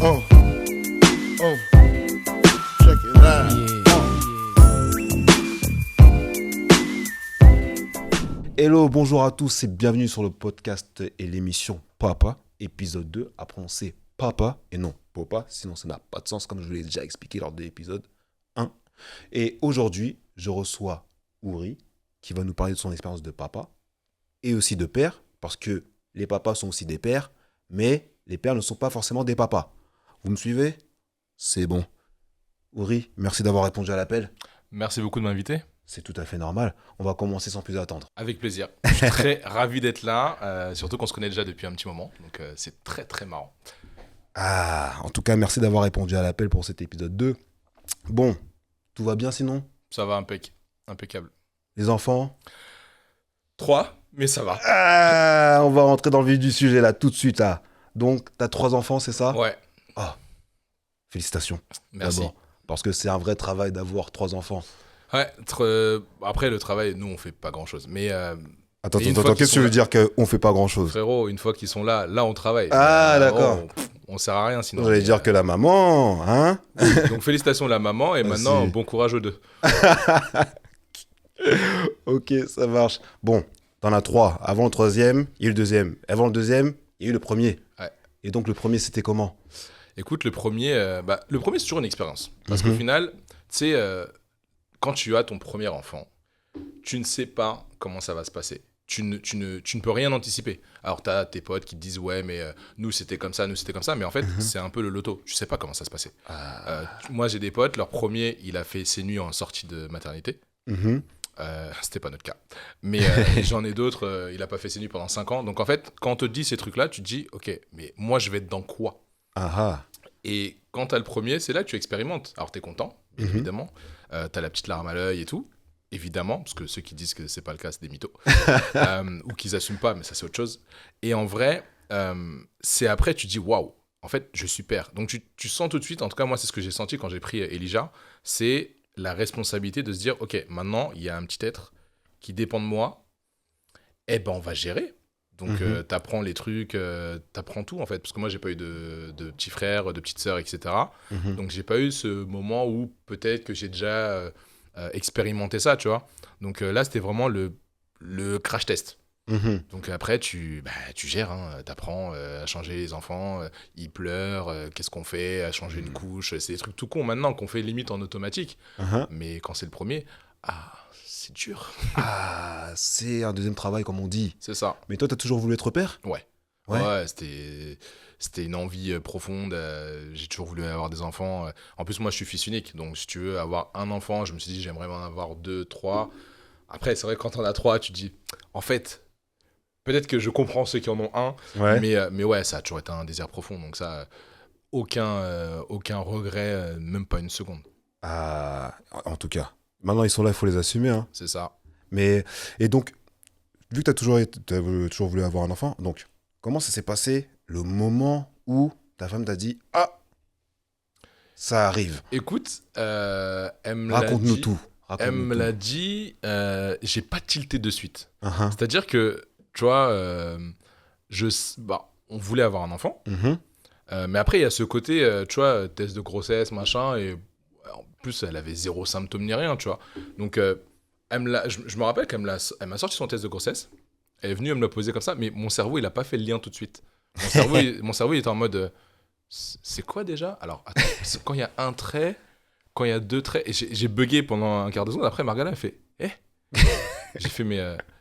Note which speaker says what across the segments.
Speaker 1: Oh, oh, check it out.
Speaker 2: Hello, bonjour à tous et bienvenue sur le podcast et l'émission Papa, épisode 2. Après, on sait Papa et non Papa, sinon ça n'a pas de sens, comme je vous l'ai déjà expliqué lors de l'épisode 1. Et aujourd'hui, je reçois Ouri, qui va nous parler de son expérience de papa et aussi de père, parce que les papas sont aussi des pères, mais les pères ne sont pas forcément des papas. Vous me suivez ? C'est bon. Ouri, merci d'avoir répondu à l'appel.
Speaker 3: Merci beaucoup de m'inviter.
Speaker 2: C'est tout à fait normal. On va commencer sans plus attendre.
Speaker 3: Avec plaisir. Je suis très ravi d'être là, surtout qu'on se connaît déjà depuis un petit moment. Donc c'est très très marrant.
Speaker 2: Ah, en tout cas, merci d'avoir répondu à l'appel pour cet épisode 2. Bon, tout va bien sinon ?
Speaker 3: Ça va impeccable.
Speaker 2: Les enfants ?
Speaker 3: 3, mais ça va.
Speaker 2: Ah, on va rentrer dans le vif du sujet là, tout de suite là. Donc, t'as 3 enfants, c'est ça ?
Speaker 3: Ouais,
Speaker 2: Ah, félicitations.
Speaker 3: merci.
Speaker 2: D'abord, parce que c'est un vrai travail d'avoir 3 enfants.
Speaker 3: Ouais, après le travail, nous on fait pas grand chose. Mais
Speaker 2: Attends,
Speaker 3: Et une fois qu'ils
Speaker 2: qu'est-ce que
Speaker 3: sont
Speaker 2: tu veux
Speaker 3: là-
Speaker 2: dire qu'on fait pas grand chose ?
Speaker 3: frérot, une fois qu'ils sont là on travaille.
Speaker 2: Ah, d'accord.
Speaker 3: On sert à rien sinon.
Speaker 2: J'allais
Speaker 3: Mais,
Speaker 2: dire que la maman, hein ?
Speaker 3: Donc félicitations la maman et
Speaker 2: Merci.
Speaker 3: maintenant bon courage aux deux.
Speaker 2: Ok, ça marche. Bon, t'en as 3. Avant le troisième, il y a eu le deuxième. Avant le deuxième, il y a eu le premier.
Speaker 3: Ouais.
Speaker 2: Et donc le premier, c'était comment ?
Speaker 3: Écoute, le premier c'est toujours une expérience. Parce qu'au
Speaker 2: Mhm.
Speaker 3: final, tu sais, quand tu as ton premier enfant, tu ne sais pas comment ça va se passer. Tu ne peux rien anticiper. Alors, tu as tes potes qui te disent « Ouais, mais nous, c'était comme ça. » Mais en fait, c'est un peu le loto. Tu sais pas comment ça se passait. Moi, j'ai des potes. Leur premier, il a fait ses nuits en sortie de maternité.
Speaker 2: Mhm.
Speaker 3: C'était pas notre cas. Mais j'en ai d'autres. Il a pas fait ses nuits pendant 5 ans. Donc, en fait, quand on te dit ces trucs-là, tu te dis « Ok, mais moi, je vais être dans quoi ?»
Speaker 2: Ah ah.
Speaker 3: Et quand t'as le premier, c'est là que tu expérimentes. Alors t'es content, bien
Speaker 2: Mhm.
Speaker 3: évidemment. T'as la petite larme à l'œil et tout, évidemment, parce que ceux qui disent que c'est pas le cas, c'est des mythos. Ou qu'ils assument pas, mais ça c'est autre chose. Et en vrai, c'est après tu dis waouh, en fait je suis père. Donc tu sens tout de suite, en tout cas moi c'est ce que j'ai senti quand j'ai pris Elijah, c'est la responsabilité de se dire ok, maintenant il y a un petit être qui dépend de moi, eh ben on va gérer. Donc,
Speaker 2: Mhm.
Speaker 3: t'apprends les trucs, t'apprends tout en fait. Parce que moi, j'ai pas eu de petits frères, de petites sœurs, etc.
Speaker 2: Mhm.
Speaker 3: Donc, j'ai pas eu ce moment où peut-être que j'ai déjà expérimenté ça, tu vois. Donc, là, c'était vraiment le crash test.
Speaker 2: Mhm.
Speaker 3: Donc, après, tu gères, hein, t'apprends à changer les enfants, ils pleurent, qu'est-ce qu'on fait, à changer une couche. C'est des trucs tout cons maintenant qu'on fait limite en automatique.
Speaker 2: Ah
Speaker 3: Mais quand c'est le premier, c'est dur.
Speaker 2: ah, c'est un deuxième travail comme on dit.
Speaker 3: C'est ça.
Speaker 2: Mais toi, t'as toujours voulu être père ?
Speaker 3: Ouais.
Speaker 2: Ouais.
Speaker 3: Ouais, c'était une envie profonde. J'ai toujours voulu avoir des enfants. En plus, moi, je suis fils unique. Donc, si tu veux avoir un enfant, je me suis dit, j'aimerais en avoir 2, 3. Après, c'est vrai que quand on a 3, tu te dis, en fait, peut-être que je comprends ceux qui en ont un.
Speaker 2: Ouais.
Speaker 3: Mais ouais, ça a toujours été un désir profond. Donc, ça, aucun regret, même pas une seconde.
Speaker 2: Ah, en tout cas, maintenant ils sont là, il faut les assumer, hein.
Speaker 3: C'est ça.
Speaker 2: Mais, et donc, vu que toujours voulu avoir un enfant, donc, comment ça s'est passé le moment où ta femme t'a dit « Ah, ça arrive,
Speaker 3: Écoute, elle me l'a
Speaker 2: raconte-nous
Speaker 3: dit.
Speaker 2: tout.
Speaker 3: Elle
Speaker 2: Raconte-nous
Speaker 3: me
Speaker 2: tout.
Speaker 3: l'a dit, j'ai pas tilté de suite.
Speaker 2: Ah, ah.
Speaker 3: C'est-à-dire que, tu vois, on voulait avoir un enfant,
Speaker 2: Mhm.
Speaker 3: mais après, il y a ce côté, tu vois, test de grossesse, machin, et en plus, elle avait 0 symptômes ni rien, tu vois. Donc, je me rappelle elle m'a sorti son test de grossesse, elle est venue, elle me l'a posé comme ça, mais mon cerveau, il a pas fait le lien tout de suite. Mon cerveau, il était en mode, c'est quoi déjà ? Alors, attends, c'est quand il y a un trait, quand il y a 2 traits, et j'ai bugué pendant un quart de seconde, après, Margala, elle fait, j'ai fait,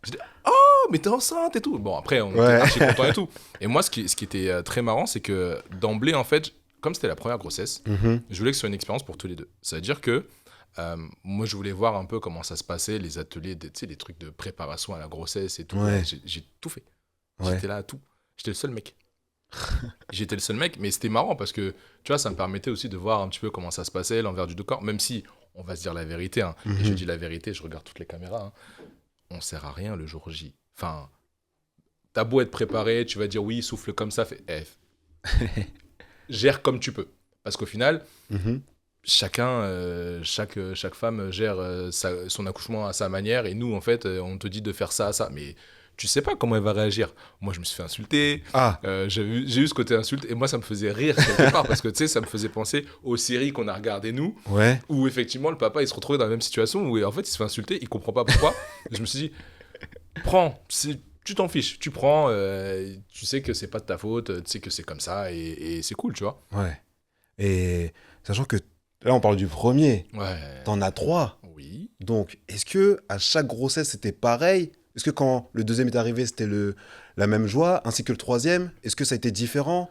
Speaker 3: j'ai dit, oh, mais t'es enceinte et tout. Bon, après, on était
Speaker 2: Ouais.
Speaker 3: archi content et tout. Et moi, ce qui était très marrant, c'est que d'emblée, en fait, comme c'était la première grossesse,
Speaker 2: Mhm.
Speaker 3: je voulais que ce soit une expérience pour tous les deux. Ça veut dire que moi, je voulais voir un peu comment ça se passait, les ateliers, tu sais, les trucs de préparation à la grossesse et tout.
Speaker 2: Ouais.
Speaker 3: J'ai tout fait.
Speaker 2: Ouais.
Speaker 3: J'étais là à tout. J'étais le seul mec. J'étais le seul mec, mais c'était marrant parce que, tu vois, ça me permettait aussi de voir un petit peu comment ça se passait, l'envers du décor, même si on va se dire la vérité, hein, et je
Speaker 2: Mhm.
Speaker 3: dis la vérité, je regarde toutes les caméras, hein, on sert à rien le jour J. Enfin, t'as beau être préparé, tu vas dire oui, souffle comme ça, gère comme tu peux. Parce qu'au final,
Speaker 2: Mhm.
Speaker 3: chaque femme gère son accouchement à sa manière, et nous, en fait, on te dit de faire ça, ça, mais tu sais pas comment elle va réagir. Moi, je me suis fait insulter.
Speaker 2: Ah,
Speaker 3: J'ai eu ce côté insulte et moi, ça me faisait rire quelque part parce que tu sais, ça me faisait penser aux séries qu'on a regardées nous,
Speaker 2: ouais.
Speaker 3: où effectivement, le papa, il se retrouvait dans la même situation où en fait, il se fait insulter, il comprend pas pourquoi. Et je me suis dit, prends, tu t'en fiches, tu prends, tu sais que c'est pas de ta faute, tu sais que c'est comme ça et c'est cool, tu vois.
Speaker 2: Ouais. Et sachant que là, on parle du premier.
Speaker 3: Ouais.
Speaker 2: T'en as 3.
Speaker 3: Oui.
Speaker 2: Donc, est-ce que à chaque grossesse, c'était pareil? Est-ce que quand le deuxième est arrivé, c'était la même joie, ainsi que le troisième? Est-ce que ça a été différent?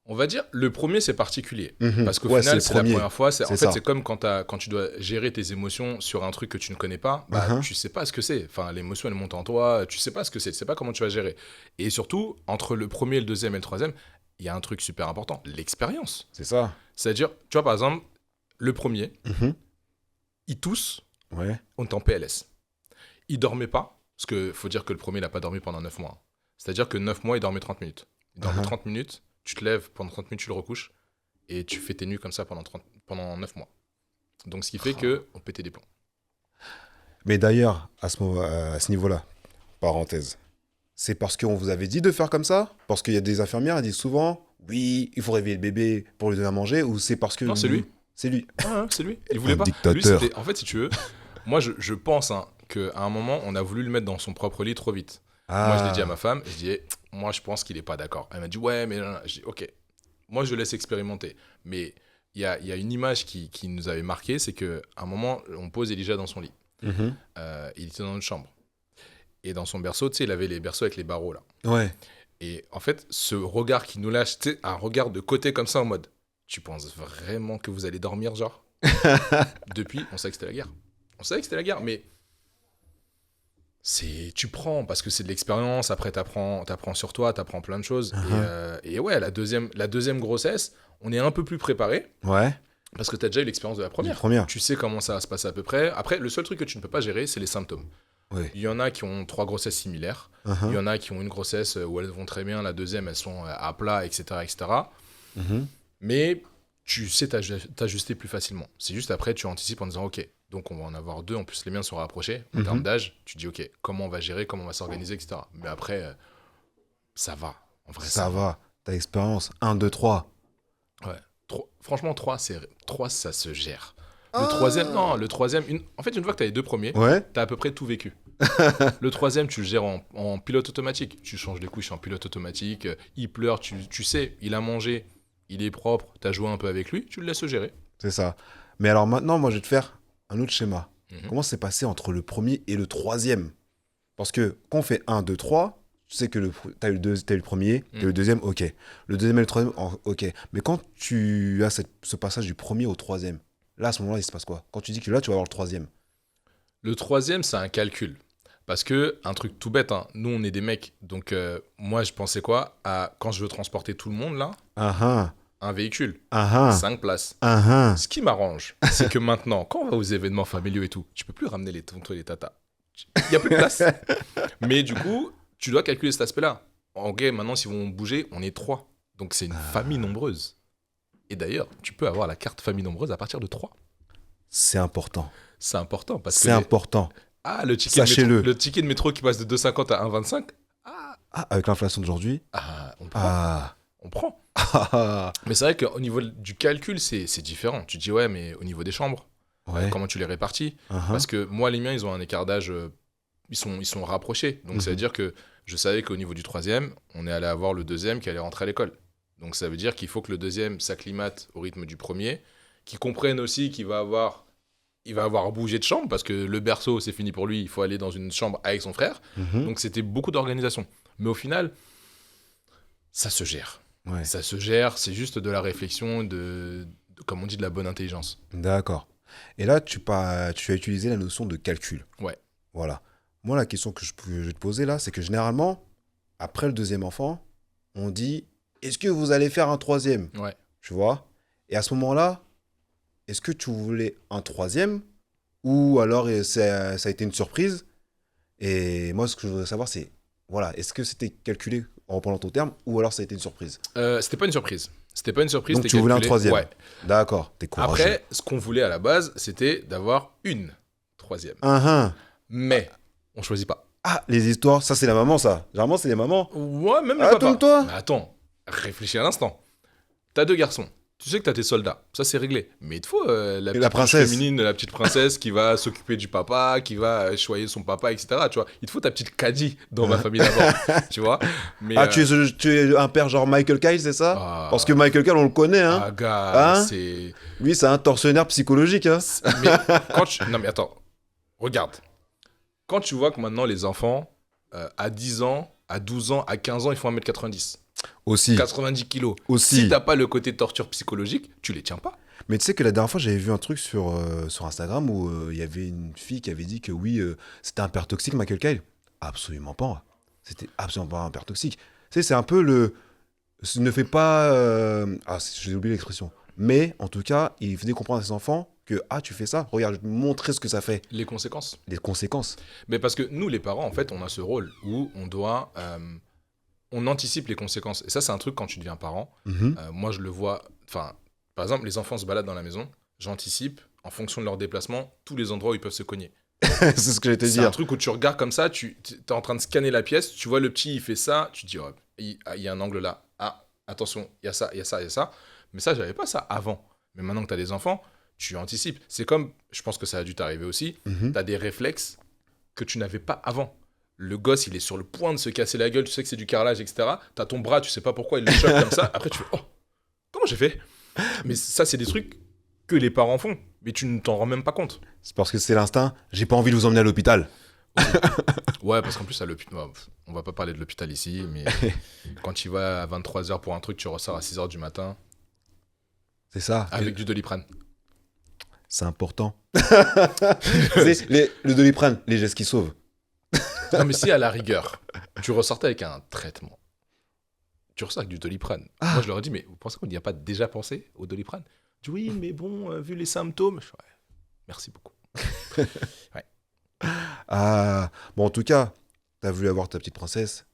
Speaker 3: On va dire, le premier, c'est particulier.
Speaker 2: Mhm.
Speaker 3: Parce qu'au
Speaker 2: Ouais,
Speaker 3: final,
Speaker 2: le
Speaker 3: c'est la
Speaker 2: premier.
Speaker 3: première fois. En
Speaker 2: C'est
Speaker 3: fait,
Speaker 2: ça.
Speaker 3: c'est comme quand tu dois gérer tes émotions sur un truc que tu ne connais pas. Bah,
Speaker 2: Mhm.
Speaker 3: tu sais pas ce que c'est. Enfin, l'émotion, elle monte en toi. Tu sais pas ce que c'est. Tu sais pas comment tu vas gérer. Et surtout, entre le premier, le deuxième et le troisième, il y a un truc super important. L'expérience.
Speaker 2: C'est ça.
Speaker 3: C'est-à-dire, tu vois, par exemple, le premier,
Speaker 2: Mhm.
Speaker 3: il tousse,
Speaker 2: Ouais.
Speaker 3: on est en PLS. Il dormait pas. Parce qu'il faut dire que le premier, il n'a pas dormi pendant 9 mois. C'est-à-dire que 9 mois, il dormait 30 minutes. Il dormait
Speaker 2: Mhm.
Speaker 3: 30 minutes. Tu te lèves, pendant 30 minutes, tu le recouches. Et tu fais tes nuits comme ça pendant 9 mois. Donc, ce qui fait qu'on pétait des plombs.
Speaker 2: Mais d'ailleurs, à ce niveau-là, parenthèse, c'est parce qu'on vous avait dit de faire comme ça? Parce qu'il y a des infirmières, elles disent souvent, oui, il faut réveiller le bébé pour lui donner à manger, ou c'est parce que...
Speaker 3: Non, c'est lui.
Speaker 2: C'est lui.
Speaker 3: Ouais, c'est lui. Il voulait
Speaker 2: Un
Speaker 3: pas.
Speaker 2: dictateur.
Speaker 3: Lui, c'était... En fait, si tu veux, moi, je pense qu'à un moment, on a voulu le mettre dans son propre lit trop vite. Moi, je l'ai dit à ma femme. Je dis, moi, je pense qu'il est pas d'accord. Elle m'a dit, ouais, mais non, non. Je dis, ok. Moi, je laisse expérimenter. Mais il y a une image qui nous avait marqué, c'est qu'à un moment, on pose Elijah dans son lit.
Speaker 2: Mhm.
Speaker 3: Il était dans notre chambre. Et dans son berceau, tu sais, il avait les berceaux avec les barreaux, là.
Speaker 2: Ouais.
Speaker 3: Et en fait, ce regard qui nous lâche, tu sais, un regard de côté comme ça, en mode, tu penses vraiment que vous allez dormir, genre? Depuis, on savait que c'était la guerre. On savait que c'était la guerre, mais tu prends, parce que c'est de l'expérience, après t'apprends sur toi, t'apprends plein de choses. Et ouais, la deuxième grossesse, on est un peu plus préparé,
Speaker 2: Ouais.
Speaker 3: parce que t'as déjà eu l'expérience de la première.
Speaker 2: Première.
Speaker 3: Tu sais comment ça va se passer à peu près. Après, le seul truc que tu ne peux pas gérer, c'est les symptômes.
Speaker 2: Ouais.
Speaker 3: Il y en a qui ont 3 grossesses similaires. Il y en a qui ont une grossesse où elles vont très bien, la deuxième, elles sont à plat, etc. etc.
Speaker 2: Mhm.
Speaker 3: Mais tu sais t'ajuster plus facilement. C'est juste après, tu anticipes en disant, OK, donc on va en avoir 2, en plus les miens sont rapprochés. En termes d'âge, tu dis, OK, comment on va gérer, comment on va s'organiser, etc. Mais après, ça va. En vrai,
Speaker 2: Ça va. T'as l'expérience. 1, 2, 3.
Speaker 3: Ouais. Franchement, 3, ça se gère. Le troisième, non, le troisième, en fait, une fois que tu as les 2 premiers,
Speaker 2: Ouais.
Speaker 3: tu as à peu près tout vécu. Le troisième, tu le gères en pilote automatique. Tu changes les couches en pilote automatique. Il pleure, tu sais, il a mangé, il est propre, tu as joué un peu avec lui, tu le laisses gérer.
Speaker 2: C'est ça. Mais alors maintenant, moi, je vais te faire un autre schéma.
Speaker 3: Mhm.
Speaker 2: Comment c'est passé entre le premier et le troisième? Parce que quand on fait 1, 2, 3, tu sais que t'as eu le premier, t'as eu le deuxième, ok. Le deuxième et le troisième, ok. Mais quand tu as ce passage du premier au troisième, là, à ce moment-là, il se passe quoi? Quand tu dis que là, tu vas avoir le troisième.
Speaker 3: Le troisième, c'est un calcul. Parce que, un truc tout bête, hein, nous, on est des mecs. Donc, moi, je pensais quoi quand je veux transporter tout le monde, là, un véhicule, 5 places. Ce qui m'arrange, c'est que maintenant, quand on va aux événements familiaux et tout, tu peux plus ramener les tontons et les tatas. Il n'y a plus de place. Mais du coup, tu dois calculer cet aspect-là. Ok, maintenant, si vont bouger, on est 3. Donc, c'est une famille nombreuse. Et d'ailleurs, tu peux avoir la carte famille nombreuse à partir de 3.
Speaker 2: C'est important.
Speaker 3: C'est important parce que...
Speaker 2: C'est important.
Speaker 3: Ah, le ticket,
Speaker 2: Sachez-le.
Speaker 3: le ticket de métro qui passe de 2,50 à 1,25.
Speaker 2: Ah, avec l'inflation d'aujourd'hui.
Speaker 3: On prend.
Speaker 2: Ah.
Speaker 3: On prend.
Speaker 2: Ah.
Speaker 3: Mais c'est vrai qu'au niveau du calcul, c'est différent. Tu te dis, ouais, mais au niveau des chambres,
Speaker 2: Ouais.
Speaker 3: comment tu les répartis?
Speaker 2: Uh-huh.
Speaker 3: Parce que moi, les miens, ils ont un écart d'âge, ils sont rapprochés. Donc ça veut dire que je savais qu'au niveau du troisième, on est allé avoir le deuxième qui allait rentrer à l'école. Donc ça veut dire qu'il faut que le deuxième s'acclimate au rythme du premier, qu'il comprenne aussi qu'il va avoir bougé de chambre, parce que le berceau, c'est fini pour lui, il faut aller dans une chambre avec son frère. Donc c'était beaucoup d'organisation. Mais au final, ça se gère.
Speaker 2: Ouais.
Speaker 3: Ça se gère, c'est juste de la réflexion, comme on dit, de la bonne intelligence.
Speaker 2: D'accord. Et là, tu as utilisé la notion de calcul.
Speaker 3: Ouais.
Speaker 2: Voilà. Moi, la question que je vais te poser là, c'est que généralement, après le deuxième enfant, on dit, est-ce que vous allez faire un troisième?
Speaker 3: Ouais.
Speaker 2: Tu vois? Et à ce moment-là, est-ce que tu voulais un troisième ou alors ça a été une surprise? Et moi, ce que je voudrais savoir, c'est, voilà, est-ce que c'était calculé en reprenant ton terme ou alors ça a été une surprise?
Speaker 3: C'était pas une surprise. C'était pas une surprise.
Speaker 2: Donc
Speaker 3: c'était
Speaker 2: tu voulais un
Speaker 3: calculé.
Speaker 2: troisième?
Speaker 3: Ouais.
Speaker 2: D'accord, t'es courageux.
Speaker 3: Après, ce qu'on voulait à la base, c'était d'avoir une troisième.
Speaker 2: Uh-huh.
Speaker 3: Mais on choisit pas.
Speaker 2: Ah, les histoires, ça c'est la maman, ça. Généralement, c'est les mamans.
Speaker 3: Ouais, même le
Speaker 2: Ah,
Speaker 3: papa.
Speaker 2: tourne-toi.
Speaker 3: Mais attends, réfléchis un instant. T'as 2 garçons. Tu sais que t'as tes soldats. Ça, c'est réglé. Mais il te faut la petite
Speaker 2: princesse.
Speaker 3: féminine, la petite princesse qui va s'occuper du papa, qui va choyer son papa, etc. Tu vois, il te faut ta petite caddie dans ma famille d'abord. Tu vois. Mais,
Speaker 2: Ah, tu es un père genre Michael Kyle, c'est ça? Parce que Michael Kyle, on le connaît, hein.
Speaker 3: Ah, gars,
Speaker 2: Hein
Speaker 3: c'est...
Speaker 2: Lui, c'est un tortionnaire psychologique, hein.
Speaker 3: Mais quand tu... Non, mais attends. Regarde. Quand tu vois que maintenant, les enfants, à 10 ans, à 12 ans, à 15 ans, ils font 1m90.
Speaker 2: Aussi.
Speaker 3: 90 kilos.
Speaker 2: Aussi.
Speaker 3: Si t'as pas le côté torture psychologique, tu les tiens pas.
Speaker 2: Mais tu sais que la dernière fois, j'avais vu un truc sur Instagram où il y avait une fille qui avait dit que oui, c'était un père toxique, Michael Kyle. Absolument pas. C'était absolument pas un père toxique. Tu sais, c'est un peu le... Ne fait pas... j'ai oublié l'expression. Mais, en tout cas, il faisait comprendre à ses enfants que, ah, tu fais ça, regarde, je vais te montrer ce que ça fait.
Speaker 3: Les conséquences.
Speaker 2: Les conséquences.
Speaker 3: Mais parce que nous, les parents, en fait, on a ce rôle où on doit... on anticipe les conséquences. Et ça, c'est un truc quand tu deviens parent.
Speaker 2: Mhm.
Speaker 3: Moi, je le vois... Enfin, par exemple, les enfants se baladent dans la maison. J'anticipe, en fonction de leur déplacement, tous les endroits où ils peuvent se cogner.
Speaker 2: C'est ce que j'allais te
Speaker 3: C'est
Speaker 2: dire.
Speaker 3: un truc où tu regardes comme ça, tu es en train de scanner la pièce, tu vois le petit, il fait ça, tu te dis, oh, il y a un angle là. Ah, attention, il y a ça, il y a ça, il y a ça. Mais ça, j'avais pas ça avant. Mais maintenant que tu as des enfants, tu anticipes. C'est comme, je pense que ça a dû t'arriver aussi,
Speaker 2: Mhm.
Speaker 3: tu as des réflexes que tu n'avais pas avant. Le gosse, il est sur le point de se casser la gueule, tu sais que c'est du carrelage, etc. Tu as ton bras, tu sais pas pourquoi, il le choque comme ça. Après, tu fais, oh, comment j'ai fait? Mais ça, c'est des trucs que les parents font. Mais tu ne t'en rends même pas compte.
Speaker 2: C'est parce que c'est l'instinct. J'ai pas envie de vous emmener à l'hôpital.
Speaker 3: Ouais, parce qu'en plus, à l'hôpital, on va pas parler de l'hôpital ici, mais quand tu vas à 23h pour un truc, tu ressors à 6h du matin
Speaker 2: C'est ça.
Speaker 3: avec du Doliprane.
Speaker 2: C'est important. Le Doliprane, les gestes qui sauvent.
Speaker 3: Non, mais si à la rigueur, tu ressortais avec un traitement, tu ressors avec du Doliprane.
Speaker 2: Ah.
Speaker 3: Moi, je leur ai dit, mais vous pensez qu'on n'y a pas déjà pensé au Doliprane? Je dis, oui, mais bon, vu les symptômes, je fais, ouais, merci beaucoup.
Speaker 2: Ah, bon, en tout cas, t'as voulu avoir ta petite princesse,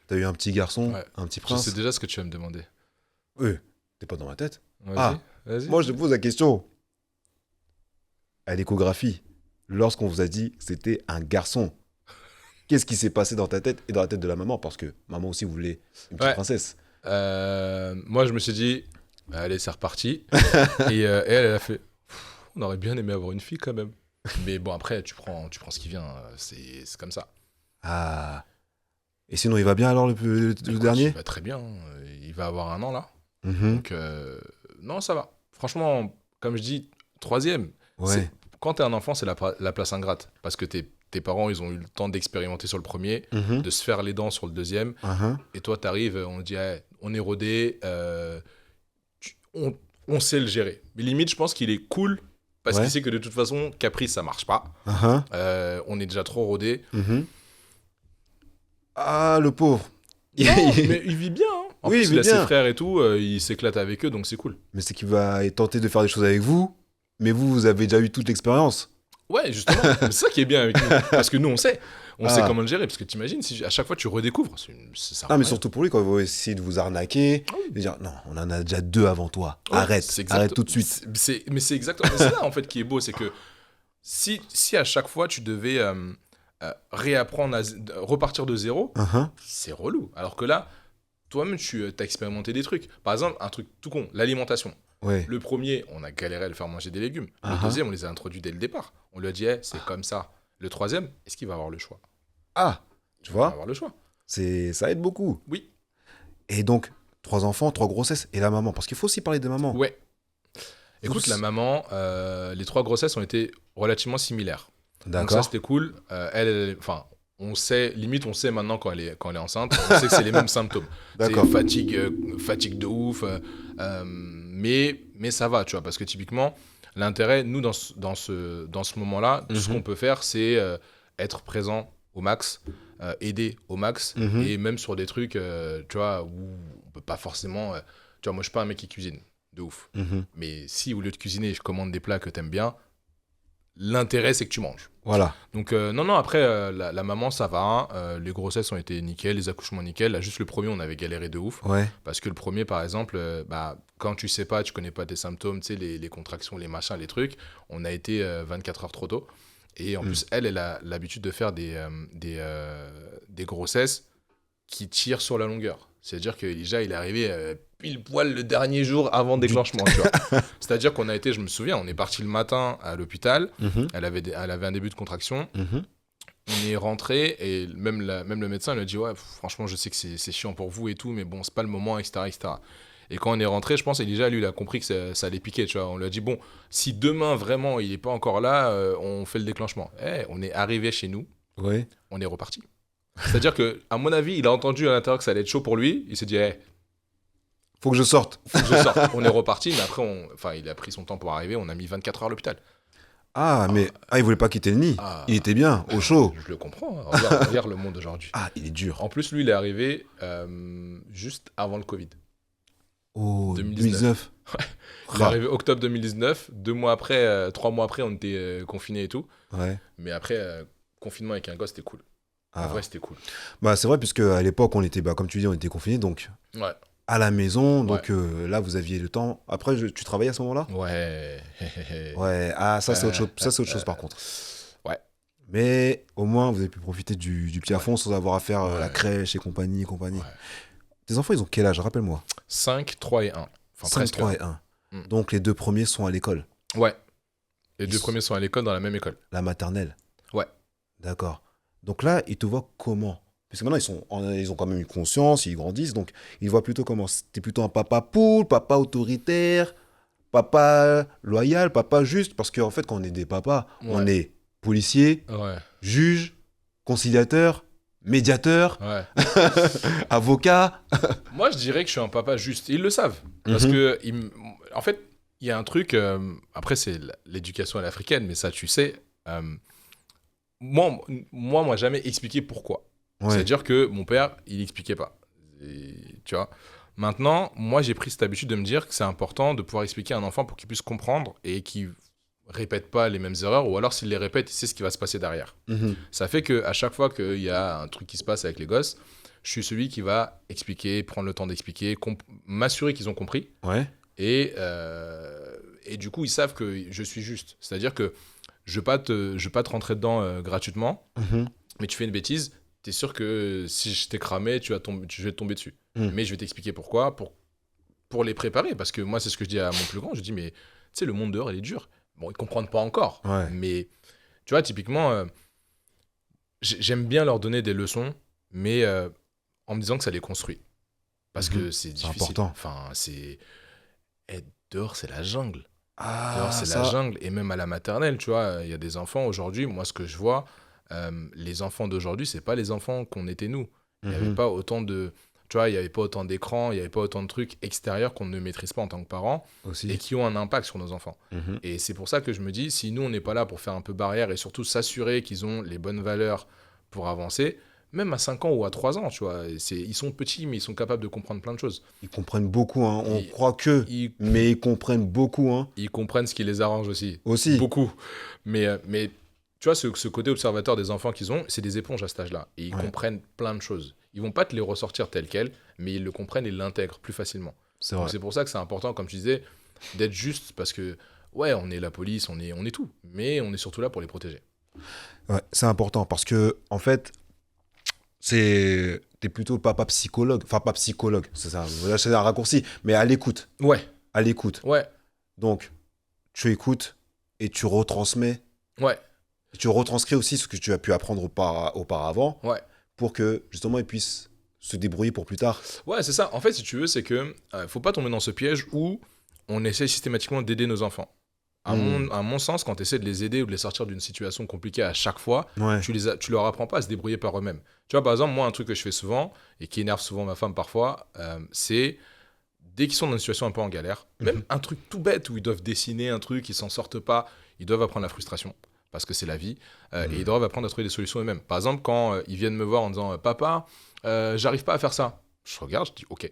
Speaker 2: t'as eu un petit garçon,
Speaker 3: Ouais.
Speaker 2: un petit
Speaker 3: Je
Speaker 2: prince.
Speaker 3: sais déjà ce que tu vas me demander.
Speaker 2: Oui, t'es pas dans ma tête.
Speaker 3: Vas-y,
Speaker 2: Ah.
Speaker 3: vas-y.
Speaker 2: Moi, je te pose la question. À l'échographie, lorsqu'on vous a dit que c'était un garçon, qu'est-ce qui s'est passé dans ta tête et dans la tête de la maman? Parce que maman aussi voulait une petite
Speaker 3: Ouais.
Speaker 2: princesse.
Speaker 3: Moi, je me suis dit, allez, c'est reparti. Et elle a fait, on aurait bien aimé avoir une fille quand même. Mais bon, après, tu prends ce qui vient, c'est comme ça.
Speaker 2: Ah. Et sinon, il va bien alors le
Speaker 3: Écoute,
Speaker 2: dernier?
Speaker 3: Il va très bien. Il va avoir 1 an là.
Speaker 2: Mhm.
Speaker 3: Donc, non, ça va. Franchement, comme je dis, 3e.
Speaker 2: Ouais.
Speaker 3: Quand t'es un enfant, c'est la place ingrate. Parce que tes parents, ils ont eu le temps d'expérimenter sur le premier,
Speaker 2: Mhm.
Speaker 3: de se faire les dents sur le 2e.
Speaker 2: Mhm.
Speaker 3: Et toi, t'arrives, on te dit, hey, on est rodé, on sait le gérer. Mais limite, je pense qu'il est cool parce
Speaker 2: Ouais.
Speaker 3: qu'il sait que de toute façon, Caprice, ça marche pas.
Speaker 2: Mhm.
Speaker 3: On est déjà trop rodé.
Speaker 2: Mhm. Ah, le pauvre.
Speaker 3: Non, mais il vit bien. Hein. En
Speaker 2: Oui,
Speaker 3: plus,
Speaker 2: il vit
Speaker 3: il a
Speaker 2: bien.
Speaker 3: ses frères et tout, il s'éclate avec eux, donc c'est cool.
Speaker 2: Mais c'est qu'il va tenter de faire des choses avec vous, mais vous avez déjà eu toute l'expérience.
Speaker 3: Ouais, justement. C'est ça qui est bien avec nous. Parce que nous, on sait. On sait
Speaker 2: Ah.
Speaker 3: comment le gérer. Parce que t'imagines, si à chaque fois tu redécouvres, ça
Speaker 2: Ah, mais surtout pour lui, quand il va essayer de vous arnaquer,
Speaker 3: Ah oui.
Speaker 2: de dire non, on en a déjà 2 avant toi.
Speaker 3: Ouais,
Speaker 2: Arrête,
Speaker 3: c'est
Speaker 2: arrête tout de suite.
Speaker 3: Mais c'est exactement c'est ça en fait qui est beau, c'est que si à chaque fois tu devais réapprendre repartir de zéro,
Speaker 2: Mhm.
Speaker 3: c'est relou. Alors que là, toi-même tu as expérimenté des trucs. Par exemple, un truc tout con, l'alimentation.
Speaker 2: Ouais.
Speaker 3: Le premier, on a galéré à le faire manger des légumes. Le
Speaker 2: Uh-huh.
Speaker 3: deuxième, on les a introduits dès le départ. On lui a dit, hey, c'est comme ça. Le troisième, est-ce qu'il va avoir le choix?
Speaker 2: Ah, tu
Speaker 3: Il va
Speaker 2: vois,
Speaker 3: avoir le choix.
Speaker 2: ça aide beaucoup.
Speaker 3: Oui.
Speaker 2: Et donc, 3 enfants, 3 grossesses et la maman. Parce qu'il faut aussi parler des mamans.
Speaker 3: Ouais. Écoute,
Speaker 2: Tous.
Speaker 3: la maman, les 3 grossesses ont été relativement similaires. Donc ça,
Speaker 2: D'accord.
Speaker 3: c'était cool. Enfin, on sait maintenant quand elle est enceinte, on sait que c'est les mêmes symptômes.
Speaker 2: D'accord.
Speaker 3: C'est fatigue de ouf. Mais ça va, tu vois, parce que typiquement, l'intérêt, nous, dans ce moment-là, tout ce
Speaker 2: Mhm.
Speaker 3: qu'on peut faire, c'est être présent au max, aider au max,
Speaker 2: Mhm.
Speaker 3: et même sur des trucs, tu vois, où on peut pas forcément... tu vois, moi, je suis pas un mec qui cuisine, de ouf.
Speaker 2: Mhm.
Speaker 3: Mais si, au lieu de cuisiner, je commande des plats que t'aimes bien, l'intérêt, c'est que tu manges.
Speaker 2: Voilà.
Speaker 3: Donc, non, après, la maman, ça va. Les grossesses ont été nickel, les accouchements nickel. Là, juste le premier, on avait galéré de ouf.
Speaker 2: Ouais.
Speaker 3: Parce que le premier, par exemple, quand tu sais pas, tu connais pas tes symptômes, tu sais, les contractions, les machins, les trucs, on a été 24 heures trop tôt. Et en plus, elle a l'habitude de faire des grossesses qui tirent sur la longueur. C'est-à-dire que déjà, il est arrivé pile poil le dernier jour avant déclenchement. Tu vois. C'est-à-dire qu'on a été, je me souviens, on est parti le matin à l'hôpital. Elle avait un début de contraction. On est rentré et même le médecin lui a dit ouais, franchement, je sais que c'est chiant pour vous et tout, mais bon, c'est pas le moment, etc., etc. Et quand on est rentré, je pense, Elijah, lui, il a compris que ça allait piquer, tu vois. On lui a dit, bon, si demain, vraiment, il n'est pas encore là, on fait le déclenchement. On est arrivé chez nous, on est reparti. C'est-à-dire que, à mon avis, il a entendu à l'intérieur que ça allait être chaud pour lui, il s'est dit,
Speaker 2: faut que je sorte.
Speaker 3: On est reparti, mais après, il a pris son temps pour arriver, on a mis 24 heures à l'hôpital.
Speaker 2: Il voulait pas quitter le nid. Il était bien, au chaud.
Speaker 3: Je le comprends, hein. Regarde le monde d'aujourd'hui.
Speaker 2: Il est dur.
Speaker 3: En plus, lui, il est arrivé juste avant le Covid.
Speaker 2: Oh, 2019.
Speaker 3: Ouais. Il est arrivé octobre 2019. 3 mois après, on était confinés et tout.
Speaker 2: Ouais.
Speaker 3: Mais après, confinement avec un gosse, c'était cool. En vrai, c'était cool.
Speaker 2: C'est vrai, puisque à l'époque, on était, comme tu dis, on était confinés, donc à la maison. Donc là, vous aviez le temps. Après, tu travaillais à ce moment-là ?
Speaker 3: Ouais.
Speaker 2: Ça, c'est autre chose. Ça, c'est autre chose, par contre.
Speaker 3: Ouais.
Speaker 2: Mais au moins, vous avez pu profiter du petit Afonso sans avoir à faire la crèche et compagnie. Ouais. Tes enfants, ils ont quel âge ? Rappelle-moi.
Speaker 3: 5, 3 et 1.
Speaker 2: 5, 3 et 1. Donc, les 2 premiers sont à l'école.
Speaker 3: Ouais. Les 2 premiers sont à l'école, dans la même école.
Speaker 2: La maternelle.
Speaker 3: Ouais.
Speaker 2: D'accord. Donc là, ils te voient comment ? Parce que maintenant, ils ont quand même eu conscience, ils grandissent, donc ils voient plutôt comment ? T'es plutôt un papa poule, papa autoritaire, papa loyal, papa juste. Parce qu'en fait, quand on est des papas, on est policier, juge, conciliateur, médiateur, avocat.
Speaker 3: Moi, je dirais que je suis un papa juste. Ils le savent. Parce que, en fait, il y a un truc. Après, c'est l'éducation à l'africaine, mais ça, tu sais. Moi, m'a jamais expliqué pourquoi. C'est-à-dire que mon père, il n'expliquait pas. Tu vois. Maintenant, moi, j'ai pris cette habitude de me dire que c'est important de pouvoir expliquer à un enfant pour qu'il puisse comprendre et qu'il répète pas les mêmes erreurs, ou alors s'il les répète, il sait ce qui va se passer derrière. Ça fait qu'à chaque fois qu'il y a un truc qui se passe avec les gosses, je suis celui qui va expliquer, prendre le temps d'expliquer, m'assurer qu'ils ont compris. Et du coup, ils savent que je suis juste. C'est-à-dire que je ne vais pas te rentrer dedans gratuitement, mais tu fais une bêtise, tu es sûr que si je t'ai cramé, je vais te tomber dessus. Mais je vais t'expliquer pourquoi, pour les préparer. Parce que moi, c'est ce que je dis à mon plus grand. Je dis, mais tu sais, le monde dehors, il est dur. Bon, ils ne comprennent pas encore. Mais tu vois, typiquement, j'aime bien leur donner des leçons, mais en me disant que ça les construit. Parce que c'est difficile.
Speaker 2: Important.
Speaker 3: Enfin, dehors, c'est la jungle. Dehors, c'est la jungle. Et même à la maternelle, tu vois, il y a des enfants aujourd'hui. Moi, ce que je vois, les enfants d'aujourd'hui, c'est pas les enfants qu'on était nous. Il n'y avait pas autant de... Tu vois, il n'y avait pas autant d'écrans, il n'y avait pas autant de trucs extérieurs qu'on ne maîtrise pas en tant que parents et qui ont un impact sur nos enfants. Et c'est pour ça que je me dis, si nous, on n'est pas là pour faire un peu barrière et surtout s'assurer qu'ils ont les bonnes valeurs pour avancer, même à 5 ans ou à 3 ans, tu vois, ils sont petits, mais ils sont capables de comprendre plein de choses.
Speaker 2: Ils comprennent beaucoup, hein. On croit que, mais ils comprennent beaucoup. Hein.
Speaker 3: Ils comprennent ce qui les arrange aussi. Beaucoup. Mais tu vois, ce côté observateur des enfants qu'ils ont, c'est des éponges à cet âge-là. Et ils comprennent plein de choses. Ils vont pas te les ressortir telles quelles, mais ils le comprennent et l'intègrent plus facilement. Donc c'est pour ça que c'est important, comme tu disais, d'être juste, parce que, on est la police, on est tout, mais on est surtout là pour les protéger.
Speaker 2: Ouais, c'est important, parce que, en fait, t'es plutôt papa psychologue, enfin pas psychologue, c'est un raccourci, mais à l'écoute. À l'écoute. Donc, tu écoutes et tu retransmets. Et tu retranscris aussi ce que tu as pu apprendre auparavant. Pour que, justement, ils puissent se débrouiller pour plus tard.
Speaker 3: C'est ça. En fait, si tu veux, c'est que faut pas tomber dans ce piège où on essaie systématiquement d'aider nos enfants. À mon sens, quand tu essaies de les aider ou de les sortir d'une situation compliquée à chaque fois, tu leur apprends pas à se débrouiller par eux-mêmes. Tu vois, par exemple, moi, un truc que je fais souvent, et qui énerve souvent ma femme parfois, c'est dès qu'ils sont dans une situation un peu en galère, même un truc tout bête où ils doivent dessiner un truc, ils s'en sortent pas, ils doivent apprendre la frustration. Parce que c'est la vie, et ils doivent apprendre à trouver des solutions eux-mêmes. Par exemple, quand ils viennent me voir en disant « Papa, j'arrive pas à faire ça », je regarde, je dis « Ok ».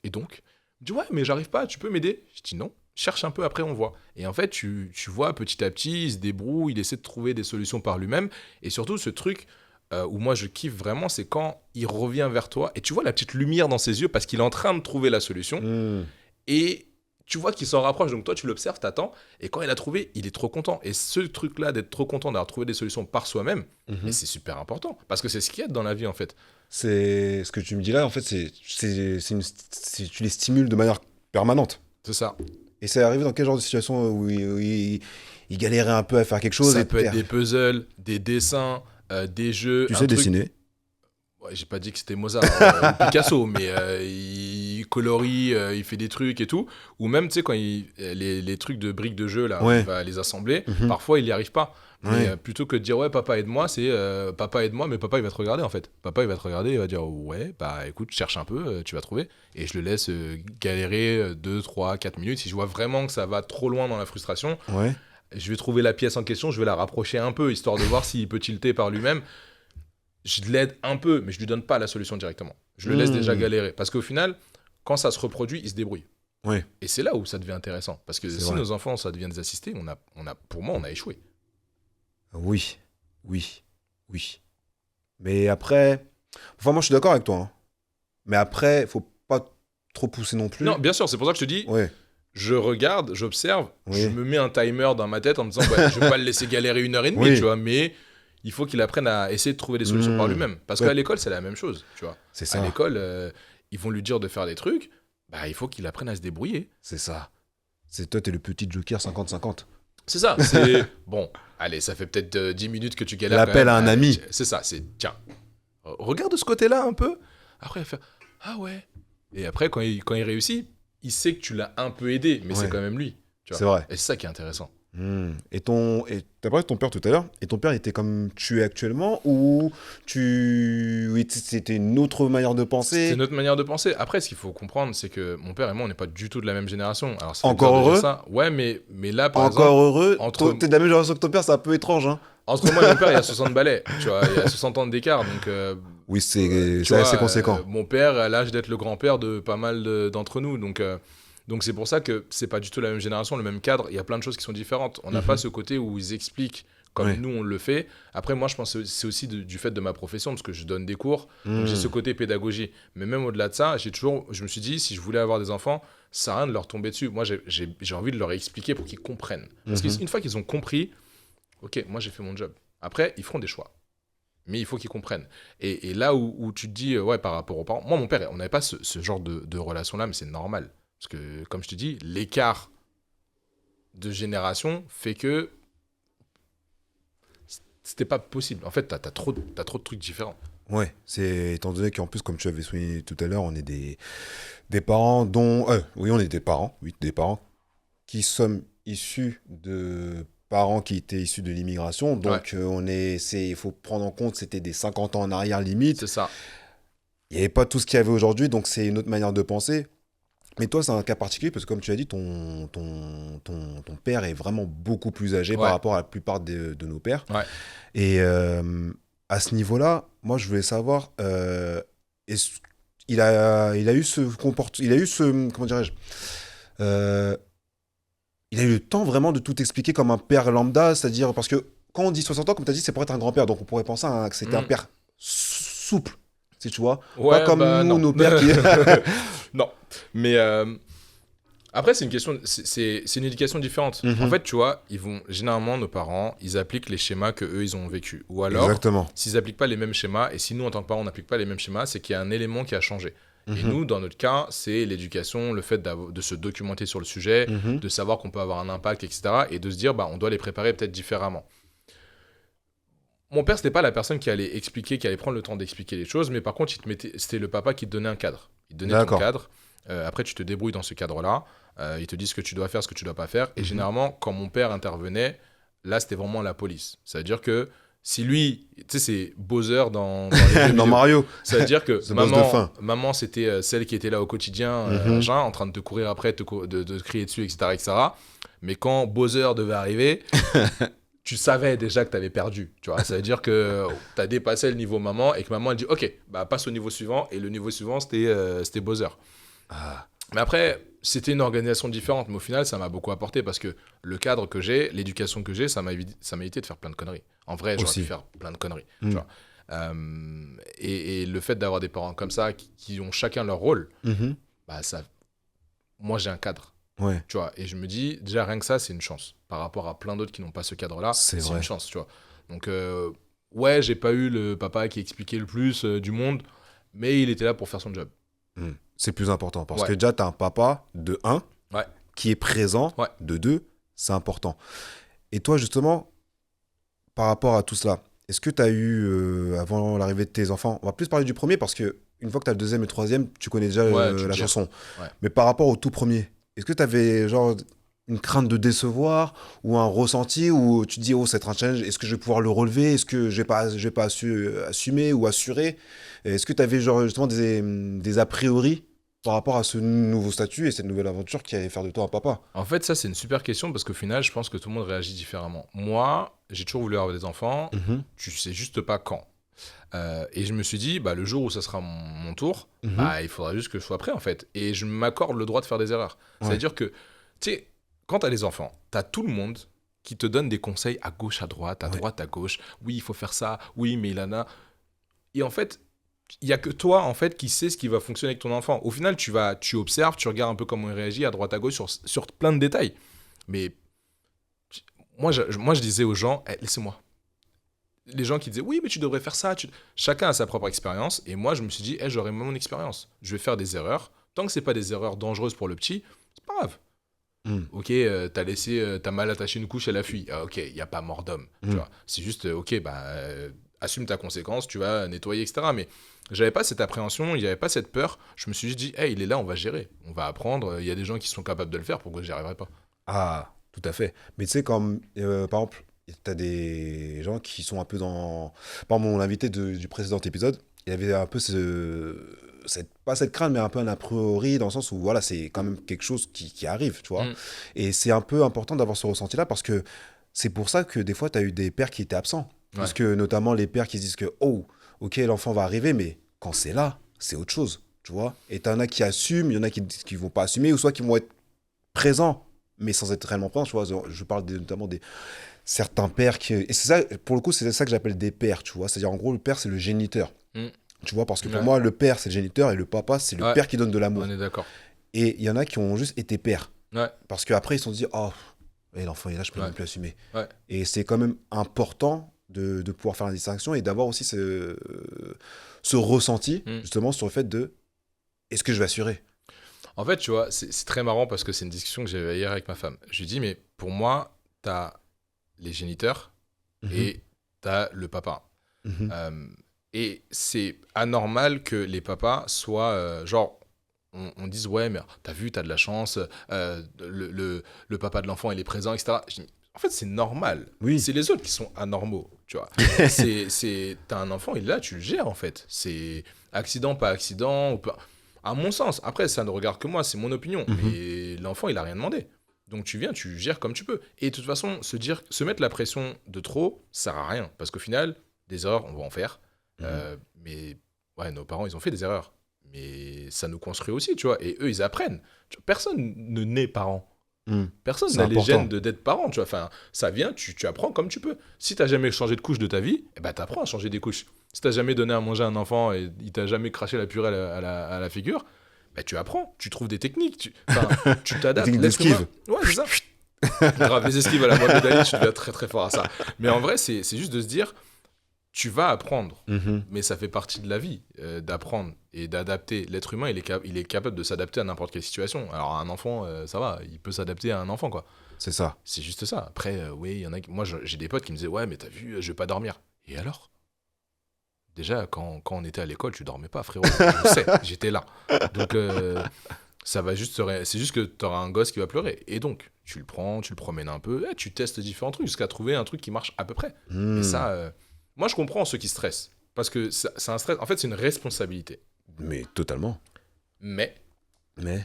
Speaker 3: Et donc, il me dit « Ouais, mais j'arrive pas, tu peux m'aider ?» Je dis « Non, cherche un peu, après on voit ». Et en fait, tu vois, petit à petit, il se débrouille, il essaie de trouver des solutions par lui-même. Et surtout, ce truc où moi je kiffe vraiment, c'est quand il revient vers toi, et tu vois la petite lumière dans ses yeux, parce qu'il est en train de trouver la solution. Et tu vois qu'il s'en rapproche. Donc toi, tu l'observes, t'attends. Et quand il a trouvé, il est trop content. Et ce truc-là, d'être trop content, d'avoir trouvé des solutions par soi-même, mais c'est super important. Parce que c'est ce qu'il y a dans la vie, en fait.
Speaker 2: C'est ce que tu me dis là, en fait, tu les stimules de manière permanente.
Speaker 3: C'est ça.
Speaker 2: Et c'est arrivé dans quel genre de situation où il galérait un peu à faire quelque chose?
Speaker 3: Ça peut être des puzzles, des dessins, des jeux.
Speaker 2: Tu sais dessiner?
Speaker 3: Ouais, j'ai pas dit que c'était Mozart, ou Picasso, mais il colorie, il fait des trucs et tout. Ou même, tu sais, quand les trucs de briques de jeu, là,
Speaker 2: Ouais.
Speaker 3: il va les assembler,
Speaker 2: Mhm.
Speaker 3: parfois il y arrive pas. Mais
Speaker 2: Ouais.
Speaker 3: plutôt que de dire, ouais, papa aide-moi, c'est papa aide-moi, mais papa il va te regarder en fait. Papa il va te regarder, il va dire, ouais, bah écoute, cherche un peu, tu vas trouver. Et je le laisse galérer 2, 3, 4 minutes. Si je vois vraiment que ça va trop loin dans la frustration,
Speaker 2: Ouais.
Speaker 3: je vais trouver la pièce en question, je vais la rapprocher un peu, histoire de voir s'il peut tilter par lui-même. Je l'aide un peu, mais je lui donne pas la solution directement. Je le laisse déjà galérer. Parce qu'au final, quand ça se reproduit, il se débrouille.
Speaker 2: Ouais.
Speaker 3: Et c'est là où ça devient intéressant. Parce que
Speaker 2: C'est
Speaker 3: si
Speaker 2: vrai.
Speaker 3: nos enfants, ça devient des assistés, pour moi, on a échoué.
Speaker 2: Oui. Mais après... Enfin, moi, je suis d'accord avec toi. Hein. Mais après, faut pas trop pousser non plus.
Speaker 3: Non, bien sûr, c'est pour ça que je te dis,
Speaker 2: Ouais.
Speaker 3: je regarde, j'observe,
Speaker 2: Oui.
Speaker 3: je me mets un timer dans ma tête en me disant, ouais, je vais pas le laisser galérer 1h30,
Speaker 2: Oui.
Speaker 3: tu vois, mais il faut qu'il apprenne à essayer de trouver des solutions par lui-même. Parce
Speaker 2: Ouais.
Speaker 3: qu'à l'école, c'est la même chose, tu vois.
Speaker 2: C'est
Speaker 3: À
Speaker 2: ça.
Speaker 3: l'école, ils vont lui dire de faire des trucs, bah, il faut qu'il apprenne à se débrouiller.
Speaker 2: C'est ça. C'est toi, t'es le petit joker 50-50.
Speaker 3: C'est ça, c'est... Bon, allez, ça fait peut-être 10 minutes que tu galères.
Speaker 2: L'appel
Speaker 3: quand même.
Speaker 2: à un ami.
Speaker 3: C'est ça, c'est... Tiens, regarde de ce côté-là un peu. Après, il va faire... Ah ouais. Et après, quand il réussit, il sait que tu l'as un peu aidé, mais
Speaker 2: Ouais.
Speaker 3: c'est quand même lui. Tu vois.
Speaker 2: C'est vrai.
Speaker 3: Et c'est ça qui est intéressant.
Speaker 2: Et t'as parlé de ton père tout à l'heure. Et ton père était comme tu es actuellement ou c'était une autre manière de penser?
Speaker 3: C'est notre manière de penser. Après, ce qu'il faut comprendre, c'est que mon père et moi, on n'est pas du tout de la même génération. Alors, ça fait
Speaker 2: Encore
Speaker 3: bizarre de dire
Speaker 2: heureux.
Speaker 3: ça. Ouais, mais là, par
Speaker 2: Encore
Speaker 3: exemple,
Speaker 2: heureux.
Speaker 3: entre-
Speaker 2: T'es de la même génération que ton père, c'est un peu étrange. Hein.
Speaker 3: entre moi et mon père, il y a 60 balais. Tu vois, il y a 60 ans d'écart. Donc,
Speaker 2: Oui,
Speaker 3: tu
Speaker 2: c'est
Speaker 3: vois,
Speaker 2: assez conséquent.
Speaker 3: mon père a l'âge d'être le grand-père de pas mal d'entre nous. Donc c'est pour ça que c'est pas du tout la même génération, le même cadre. Il y a plein de choses qui sont différentes. On n'a pas ce côté où ils expliquent comme
Speaker 2: Ouais.
Speaker 3: nous on le fait. Après, moi, je pense que c'est aussi du fait de ma profession, parce que je donne des cours. Donc j'ai ce côté pédagogie. Mais même au-delà de ça, je me suis dit, si je voulais avoir des enfants, ça sert à rien de leur tomber dessus. Moi, j'ai envie de leur expliquer pour qu'ils comprennent. Parce qu'une fois qu'ils ont compris, ok, moi j'ai fait mon job. Après, ils feront des choix. Mais il faut qu'ils comprennent. Et là où tu te dis, ouais, par rapport aux parents, moi, mon père, on n'avait pas ce genre de relation-là, mais c'est normal. Parce que, comme je te dis, l'écart de génération fait que c'était pas possible. En fait, t'as trop de trucs différents.
Speaker 2: Ouais, c'est étant donné qu'en plus, comme tu avais souligné tout à l'heure, on est des parents dont... oui, on est des parents qui sommes issus de parents qui étaient issus de l'immigration. Donc, il faut prendre en compte, c'était des 50 ans en arrière limite.
Speaker 3: C'est ça.
Speaker 2: Il n'y avait pas tout ce qu'il y avait aujourd'hui, donc c'est une autre manière de penser. Mais toi, c'est un cas particulier parce que, comme tu as dit, ton père est vraiment beaucoup plus âgé par rapport à la plupart de nos pères.
Speaker 3: Ouais.
Speaker 2: Et à ce niveau-là, moi, je voulais savoir, il a eu ce comportement, il a eu ce, comment dirais-je, il a eu le temps vraiment de tout expliquer comme un père lambda, c'est-à-dire, parce que quand on dit 60 ans, comme tu as dit, c'est pour être un grand-père, donc on pourrait penser que c'était un père souple, tu vois,
Speaker 3: Ouais,
Speaker 2: pas comme
Speaker 3: bah,
Speaker 2: nous,
Speaker 3: non.
Speaker 2: nos pères qui...
Speaker 3: Non. Mais après, c'est une éducation différente.
Speaker 2: Mhm.
Speaker 3: En fait, tu vois, généralement, nos parents, ils appliquent les schémas que eux ils ont vécu. Ou alors,
Speaker 2: Exactement.
Speaker 3: s'ils n'appliquent pas les mêmes schémas, et si nous, en tant que parents, on n'applique pas les mêmes schémas, c'est qu'il y a un élément qui a changé. Et
Speaker 2: Mhm.
Speaker 3: nous, dans notre cas, c'est l'éducation, le fait de se documenter sur le sujet,
Speaker 2: Mhm.
Speaker 3: de savoir qu'on peut avoir un impact, etc. Et de se dire, bah, on doit les préparer peut-être différemment. Mon père, c'était pas la personne qui allait expliquer, qui allait prendre le temps d'expliquer les choses, mais par contre, c'était le papa qui te donnait un cadre. Il te donnait ton
Speaker 2: D'accord.
Speaker 3: cadre. Après, tu te débrouilles dans ce cadre-là. Il te dit ce que tu dois faire, ce que tu dois pas faire. Et généralement, quand mon père intervenait, là, c'était vraiment la police. C'est-à-dire que si lui, tu sais, c'est Bowser dans les jeux
Speaker 2: Dans
Speaker 3: vidéo.
Speaker 2: Mario.
Speaker 3: C'est-à-dire que
Speaker 2: The boss de fin.
Speaker 3: maman c'était celle qui était là au quotidien,
Speaker 2: Mhm.
Speaker 3: en train de te courir après, de te crier dessus, etc. Mais quand Bowser devait arriver, tu savais déjà que tu avais perdu. Tu vois, ça veut dire que tu as dépassé le niveau maman et que maman elle dit ok, bah passe au niveau suivant. Et le niveau suivant, c'était Bowser.
Speaker 2: Ah.
Speaker 3: Mais après, c'était une organisation différente. Mais au final, ça m'a beaucoup apporté parce que le cadre que j'ai, l'éducation que j'ai, ça m'a évité de faire plein de conneries. En vrai, j'aurais
Speaker 2: Aussi.
Speaker 3: pu faire plein de conneries.
Speaker 2: Mm.
Speaker 3: Tu vois. Et le fait d'avoir des parents comme ça qui ont chacun leur rôle,
Speaker 2: Mhm.
Speaker 3: bah ça, moi j'ai un cadre.
Speaker 2: Ouais,
Speaker 3: Tu vois, et je me dis, déjà, rien que ça, c'est une chance. Par rapport à plein d'autres qui n'ont pas ce cadre-là,
Speaker 2: c'est
Speaker 3: c'est
Speaker 2: vrai.
Speaker 3: une chance, tu vois. Donc, ouais, j'ai pas eu le papa qui expliquait le plus du monde, mais il était là pour faire son job.
Speaker 2: C'est plus important parce
Speaker 3: Ouais.
Speaker 2: que déjà, tu as un papa de un
Speaker 3: Ouais.
Speaker 2: qui est présent,
Speaker 3: Ouais.
Speaker 2: de 2, c'est important. Et toi, justement, par rapport à tout cela, est-ce que tu as eu, avant l'arrivée de tes enfants, on va plus parler du premier parce que une fois que tu as le deuxième et le troisième, tu connais déjà
Speaker 3: Ouais, tu le
Speaker 2: la
Speaker 3: gères.
Speaker 2: chanson.
Speaker 3: Ouais.
Speaker 2: Mais par rapport au tout premier, est-ce que tu avais genre une crainte de décevoir ou un ressenti où tu te dis, oh, c'est un challenge, est-ce que je vais pouvoir le relever? Est-ce que je vais pas assumer ou assurer? Est-ce que tu avais genre justement des a priori par rapport à ce nouveau statut et cette nouvelle aventure qui allait faire de toi un papa?
Speaker 3: En fait, ça, c'est une super question parce qu'au final, je pense que tout le monde réagit différemment. Moi, j'ai toujours voulu avoir des enfants,
Speaker 2: Mhm,
Speaker 3: tu sais juste pas quand. Et je me suis dit, bah, le jour où ça sera mon tour,
Speaker 2: mhm.
Speaker 3: bah, il faudra juste que je sois prêt, en fait. Et je m'accorde le droit de faire des erreurs.
Speaker 2: Ouais.
Speaker 3: C'est-à-dire que, tu sais, quand tu as les enfants, tu as tout le monde qui te donne des conseils à gauche, à droite, à
Speaker 2: Ouais.
Speaker 3: droite, à gauche. Oui, il faut faire ça. Oui, mais il en a. Et en fait, il y a que toi, en fait, qui sais ce qui va fonctionner avec ton enfant. Au final, tu observes, tu regardes un peu comment il réagit à droite, à gauche, sur plein de détails. Mais moi, je disais aux gens, eh, laissez-moi. Les gens qui disaient, oui, mais tu devrais faire ça. Chacun a sa propre expérience. Et moi, je me suis dit, eh, j'aurai mon expérience. Je vais faire des erreurs. Tant que c'est pas des erreurs dangereuses pour le petit, c'est pas grave.
Speaker 2: Mm.
Speaker 3: Ok, t'as mal attaché une couche, elle a fui. Ah, ok, il n'y a pas mort d'homme. Tu vois. C'est juste, ok, bah, assume ta conséquence, tu vas nettoyer, etc. Mais j'avais pas cette appréhension, il n'y avait pas cette peur. Je me suis juste dit, hey, il est là, on va gérer. On va apprendre. Il y a des gens qui sont capables de le faire, pourquoi j'y arriverai pas?
Speaker 2: Ah, tout à fait. Mais tu sais, comme par exemple, tu as des gens qui sont un peu dans. Par exemple, mon invité du précédent épisode, il avait un peu pas cette crainte, mais un peu un a priori, dans le sens où voilà, c'est quand même quelque chose qui arrive, tu vois.
Speaker 3: Mm.
Speaker 2: Et c'est un peu important d'avoir ce ressenti-là parce que c'est pour ça que des fois, tu as eu des pères qui étaient absents.
Speaker 3: Ouais.
Speaker 2: Parce que notamment les pères qui se disent que, oh, ok, l'enfant va arriver, mais quand c'est là, c'est autre chose, tu vois. Et t'en as qui assument, il y en a qui vont pas assumer, ou soit qui vont être présents mais sans être réellement présent, tu vois. Je parle notamment des certains pères qui. Et c'est ça, pour le coup, c'est ça que j'appelle des pères, tu vois. C'est-à-dire, en gros, le père, c'est le géniteur.
Speaker 3: Mm.
Speaker 2: Tu vois, parce que pour
Speaker 3: Ouais.
Speaker 2: moi, le père, c'est le géniteur et le papa, c'est le
Speaker 3: Ouais.
Speaker 2: père qui donne de l'amour.
Speaker 3: On est d'accord.
Speaker 2: Et il y en a qui ont juste été pères.
Speaker 3: Ouais.
Speaker 2: Parce qu'après, ils se sont dit, oh, et l'enfant est là, je peux
Speaker 3: Ouais.
Speaker 2: même plus assumer.
Speaker 3: Ouais.
Speaker 2: Et c'est quand même important de pouvoir faire la distinction et d'avoir aussi ce ressenti,
Speaker 3: Mm.
Speaker 2: justement, sur le fait de est-ce que je vais assurer?
Speaker 3: En fait, tu vois, c'est très marrant parce que c'est une discussion que j'avais hier avec ma femme. Je lui dis, mais pour moi, t'as les géniteurs et t'as le papa.
Speaker 2: Mhm.
Speaker 3: Et c'est anormal que les papas soient, genre, on dise, ouais, mais t'as vu, t'as de la chance, le papa de l'enfant, il est présent, etc. Je dis, en fait, c'est normal.
Speaker 2: Oui.
Speaker 3: C'est les autres qui sont anormaux, tu vois. T'as un enfant, il est là, tu le gères, en fait. C'est accident, pas accident, ou pas. À mon sens, après, ça ne regarde que moi, c'est mon opinion.
Speaker 2: Mhm.
Speaker 3: Mais l'enfant, il a rien demandé. Donc tu viens, tu gères comme tu peux. Et de toute façon, se mettre la pression de trop, ça sert à rien. Parce qu'au final, des erreurs, on va en faire. Mais ouais, nos parents, ils ont fait des erreurs. Mais ça nous construit aussi, tu vois. Et eux, ils apprennent. Personne ne naît parent.
Speaker 2: Mhm.
Speaker 3: Personne
Speaker 2: C'est
Speaker 3: n'a les
Speaker 2: important.
Speaker 3: gènes d'être parent, tu vois. Enfin, ça vient, tu apprends comme tu peux. Si t'as jamais changé de couche de ta vie, eh ben, t'apprends à changer des couches. Si t'as jamais donné à manger à un enfant et il t'a jamais craché la purée à la figure, ben, tu apprends. Tu trouves des techniques. Tu t'adaptes.
Speaker 2: Des techniques
Speaker 3: L'être humain-
Speaker 2: d'esquive.
Speaker 3: Ouais, c'est ça. Grave, les esquives à la Mohamed Ali, tu deviens très très fort à ça. Mais en vrai, c'est juste de se dire, tu vas apprendre.
Speaker 2: Mhm.
Speaker 3: Mais ça fait partie de la vie, d'apprendre et d'adapter. L'être humain, il est capable de s'adapter à n'importe quelle situation. Alors, un enfant, ça va, il peut s'adapter à un enfant, quoi.
Speaker 2: C'est ça.
Speaker 3: C'est juste ça. Après, oui, il y en a. Moi, j'ai des potes qui me disaient, ouais, mais t'as vu, je vais pas dormir. Et alors? Déjà, quand on était à l'école, tu dormais pas, frérot. Je sais, j'étais là. Donc, ça va juste c'est juste que t'auras un gosse qui va pleurer. Et donc, tu le prends, tu le promènes un peu, tu testes différents trucs jusqu'à trouver un truc qui marche à peu près.
Speaker 2: Mhm.
Speaker 3: Et ça, moi, je comprends ceux qui stressent. Parce que c'est un stress. En fait, c'est une responsabilité.
Speaker 2: Mais totalement.
Speaker 3: Mais
Speaker 2: Mais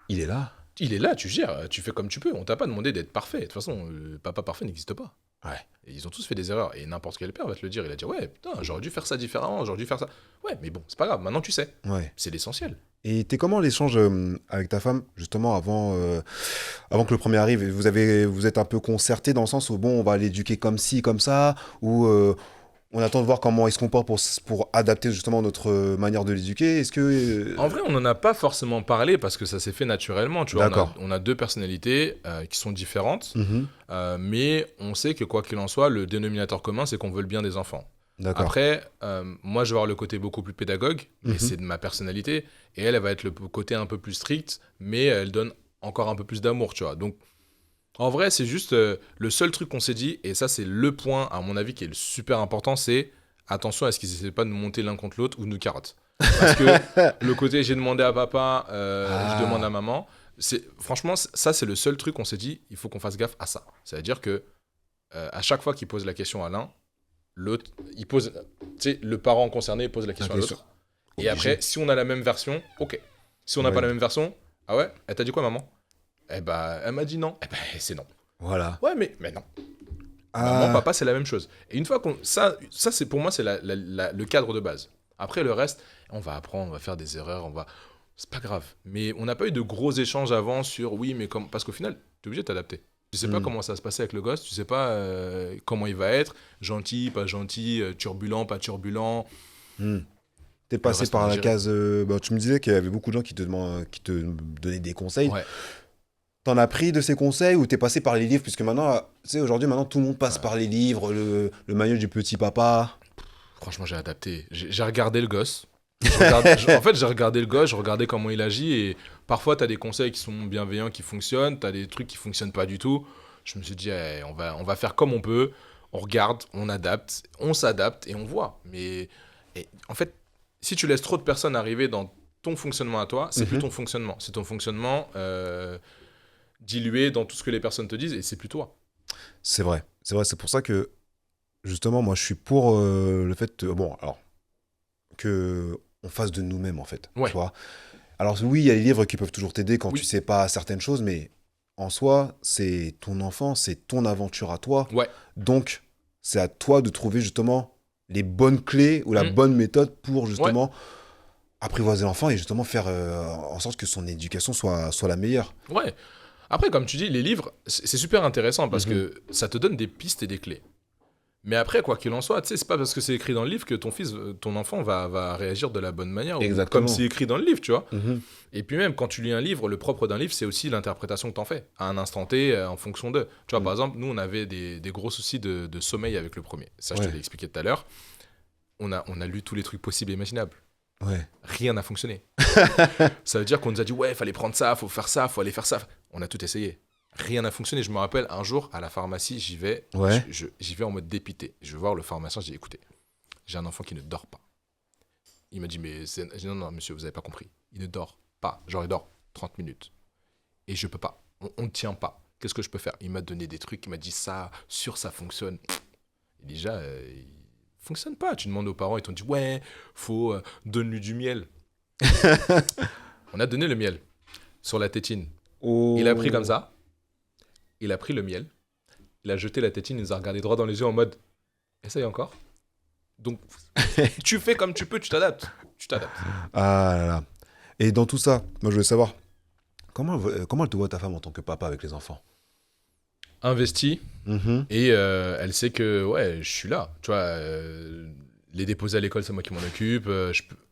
Speaker 2: il est là.
Speaker 3: il est là, tu gères, tu fais comme tu peux. On t'a pas demandé d'être parfait. De toute façon, papa parfait n'existe pas.
Speaker 2: Ouais.
Speaker 3: Et ils ont tous fait des erreurs. Et n'importe quel père va te le dire. Il va te dire, ouais, putain, j'aurais dû faire ça différemment, j'aurais dû faire ça. Ouais, mais bon, c'est pas grave. Maintenant, tu sais.
Speaker 2: Ouais.
Speaker 3: C'est l'essentiel.
Speaker 2: Et t'es comment l'échange avec ta femme, justement, avant que le premier arrive? Vous êtes un peu concerté dans le sens où, bon, on va l'éduquer comme ci, comme ça, ou on attend de voir comment il se comporte pour adapter justement notre manière de l'éduquer. Est-ce que...
Speaker 3: En vrai, on n'en a pas forcément parlé parce que ça s'est fait naturellement. Tu vois,
Speaker 2: D'accord.
Speaker 3: on a deux personnalités qui sont différentes,
Speaker 2: Mhm.
Speaker 3: mais on sait que quoi qu'il en soit, le dénominateur commun, c'est qu'on veut le bien des enfants.
Speaker 2: D'accord.
Speaker 3: Après, moi, je vais avoir le côté beaucoup plus pédagogue, mais
Speaker 2: Mhm.
Speaker 3: c'est de ma personnalité. Et elle va être le côté un peu plus strict, mais elle donne encore un peu plus d'amour, tu vois. Donc, en vrai, c'est juste le seul truc qu'on s'est dit, et ça, c'est le point, à mon avis, qui est le super important, c'est attention à ce qu'ils essaient pas de nous monter l'un contre l'autre ou de nous carotte. Parce que le côté j'ai demandé à papa, je demande à maman, franchement, ça, c'est le seul truc qu'on s'est dit, il faut qu'on fasse gaffe à ça. C'est-à-dire que à chaque fois qu'il pose la question à l'un, l'autre, il pose, tu sais, le parent concerné pose la question à l'autre. Et
Speaker 2: Obligé.
Speaker 3: après, si on a la même version, ok. Si on n'a
Speaker 2: Ouais.
Speaker 3: pas la même version, ah ouais, elle t'a dit quoi, maman? Eh bah, elle m'a dit non. Eh bah, c'est non.
Speaker 2: Voilà.
Speaker 3: Ouais, mais non. Maman,
Speaker 2: Ah,
Speaker 3: papa, c'est la même chose. Et une fois qu'on. Ça c'est pour moi, c'est le cadre de base. Après, le reste, on va apprendre, on va faire des erreurs, on va. C'est pas grave. Mais on n'a pas eu de gros échanges avant sur oui, mais comme. Parce qu'au final, tu es obligé de t'adapter. Tu sais pas comment ça va se passer avec le gosse, tu sais pas comment il va être, gentil, pas gentil, turbulent, pas turbulent.
Speaker 2: hmm. T'es passé
Speaker 3: reste,
Speaker 2: par
Speaker 3: on
Speaker 2: la
Speaker 3: dirait.
Speaker 2: case... tu me disais qu'il y avait beaucoup de gens qui te donnaient des conseils.
Speaker 3: Ouais.
Speaker 2: T'en as pris de ces conseils ou t'es passé par les livres? Puisque maintenant, tu sais, aujourd'hui, maintenant, tout le monde passe par les livres, le manuel du petit papa.
Speaker 3: Franchement, j'ai adapté. J'ai regardé le gosse. En fait, j'ai regardé le gosse, je regardais comment il agit et parfois, tu as des conseils qui sont bienveillants, qui fonctionnent, tu as des trucs qui fonctionnent pas du tout. Je me suis dit, eh, on va faire comme on peut, on regarde, on adapte, on s'adapte et on voit. Mais en fait, si tu laisses trop de personnes arriver dans ton fonctionnement à toi, c'est plus ton fonctionnement. C'est ton fonctionnement dilué dans tout ce que les personnes te disent et c'est plus toi.
Speaker 2: C'est vrai. C'est vrai. C'est pour ça que, justement, moi, je suis pour le fait... bon, alors, que on fasse de nous-mêmes, en fait.
Speaker 3: Ouais.
Speaker 2: Tu vois. Alors, oui, il y a les livres qui peuvent toujours t'aider quand
Speaker 3: Oui.
Speaker 2: tu sais pas certaines choses, mais en soi, c'est ton enfant, c'est ton aventure à toi.
Speaker 3: Ouais.
Speaker 2: Donc, c'est à toi de trouver, justement, les bonnes clés ou la bonne méthode pour, justement, apprivoiser l'enfant et, justement, faire en sorte que son éducation soit la meilleure.
Speaker 3: Ouais. Après, comme tu dis, les livres, c'est super intéressant parce que ça te donne des pistes et des clés. Mais après, quoi qu'il en soit, tu sais, c'est pas parce que c'est écrit dans le livre que ton enfant va réagir de la bonne manière, ou
Speaker 2: Exactement.
Speaker 3: comme c'est écrit dans le livre, tu vois.
Speaker 2: Mhm.
Speaker 3: Et puis même, quand tu lis un livre, le propre d'un livre, c'est aussi l'interprétation que t'en fais, à un instant T, en fonction de... Tu vois, par exemple, nous, on avait des gros soucis de sommeil avec le premier. Ça, je te
Speaker 2: Ouais.
Speaker 3: l'ai expliqué tout à l'heure. On a lu tous les trucs possibles et imaginables.
Speaker 2: Ouais.
Speaker 3: Rien n'a fonctionné. Ça veut dire qu'on nous a dit, ouais, fallait prendre ça, faut faire ça, faut aller faire ça. On a tout essayé. Rien n'a fonctionné. Je me rappelle, un jour, à la pharmacie, j'y vais.
Speaker 2: Ouais.
Speaker 3: J'y vais en mode dépité. Je vais voir le pharmacien, je dis, écoutez, j'ai un enfant qui ne dort pas. Il m'a dit, mais je dis, non, monsieur, vous n'avez pas compris. Il ne dort pas. Genre, il dort 30 minutes. Et je peux pas. On ne tient pas. Qu'est-ce que je peux faire? Il m'a donné des trucs, il m'a dit, ça fonctionne. Et déjà, il fonctionne pas. Tu demandes aux parents, ils t'ont dit, ouais, faut, donne-lui du miel. On a donné le miel sur la tétine.
Speaker 2: Oh.
Speaker 3: Il a pris comme ça. Il a pris le miel. Il a jeté la tétine. Il nous a regardé droit dans les yeux en mode essaye encore. Donc, tu fais comme tu peux, tu t'adaptes. Tu t'adaptes.
Speaker 2: Ah là là. Et dans tout ça, moi je veux savoir, comment elle te voit ta femme en tant que papa avec les enfants?
Speaker 3: Investi.
Speaker 2: Mhm.
Speaker 3: Et elle sait que, ouais, je suis là. Tu vois, les déposer à l'école, c'est moi qui m'en occupe.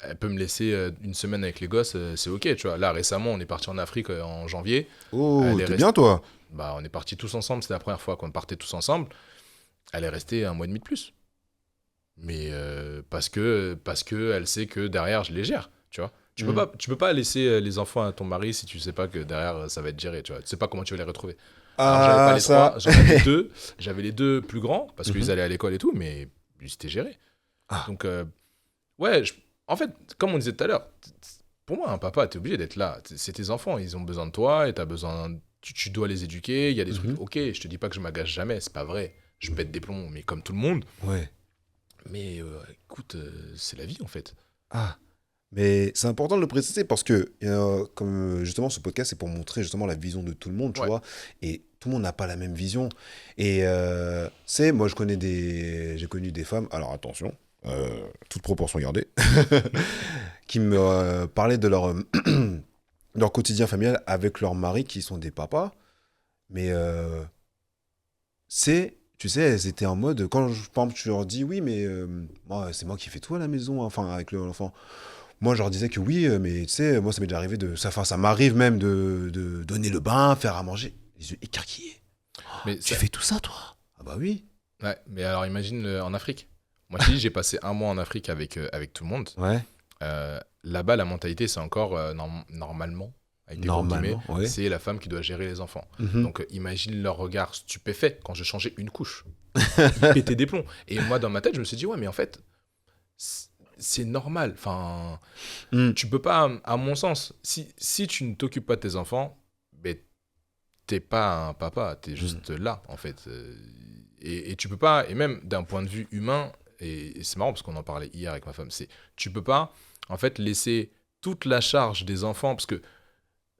Speaker 3: Elle peut me laisser une semaine avec les gosses, c'est ok. Tu vois, là, récemment, on est parti en Afrique en janvier.
Speaker 2: Oh,
Speaker 3: Elle est
Speaker 2: t'es
Speaker 3: restée-
Speaker 2: bien toi.
Speaker 3: Bah, on est partis tous ensemble. C'était la première fois qu'on partait tous ensemble. Elle est restée 1 mois et demi de plus. Mais parce que elle sait que derrière, je les gère. Tu vois. Tu peux pas laisser les enfants à ton mari si tu sais pas que derrière, ça va être géré. Tu vois. Tu sais pas comment tu vas les retrouver. Alors, j'avais pas les trois, j'en avais deux. J'avais les deux plus grands parce qu'ils allaient à l'école et tout, mais c'était géré.
Speaker 2: Ah.
Speaker 3: Donc, ouais, en fait, comme on disait tout à l'heure, pour moi, un papa, t'es obligé d'être là. C'est tes enfants, ils ont besoin de toi et t'as besoin. Tu dois les éduquer. Il y a des trucs. Ok, je te dis pas que je m'agace jamais, c'est pas vrai. Je pète des plombs, mais comme tout le monde.
Speaker 2: Ouais.
Speaker 3: Mais écoute, c'est la vie en fait.
Speaker 2: Ah. Mais c'est important de le préciser parce que, comme justement, ce podcast, c'est pour montrer justement la vision de tout le monde, tu
Speaker 3: Ouais.
Speaker 2: vois. Et tout le monde n'a pas la même vision. Et moi, j'ai connu des femmes, alors attention, toute proportion gardée, qui me parlaient de leur quotidien familial avec leur mari, qui sont des papas. Mais c'est tu sais, elles étaient en mode, quand par exemple, tu leur dis, oui, mais moi, c'est moi qui fais tout à la maison, hein, enfin, avec l'enfant. Moi, je leur disais que oui, mais tu sais, moi, ça m'est déjà arrivé ça m'arrive même de donner le bain, faire à manger. Les yeux écarquillés.
Speaker 3: Mais
Speaker 2: Tu
Speaker 3: ça-
Speaker 2: fais tout ça, toi? Ah bah oui.
Speaker 3: Ouais, mais alors imagine en Afrique. Moi, je te dis, j'ai passé un mois en Afrique avec tout le monde.
Speaker 2: Ouais,
Speaker 3: Là-bas, la mentalité, c'est encore normalement, avec des gros guillemets,
Speaker 2: normalement, ouais.
Speaker 3: c'est la femme qui doit gérer les enfants.
Speaker 2: Mhm.
Speaker 3: Donc, imagine leur regard stupéfait quand je changeais une couche. Ils pétaient des plombs. Et moi, dans ma tête, je me suis dit, ouais, mais en fait, c'est normal. Enfin,
Speaker 2: Mm.
Speaker 3: tu peux pas, à mon sens, si tu ne t'occupes pas de tes enfants, ben, t'es pas un papa, t'es juste là, en fait. Et tu peux pas, et même d'un point de vue humain, et c'est marrant parce qu'on en parlait hier avec ma femme, tu peux pas, en fait, laisser toute la charge des enfants, parce que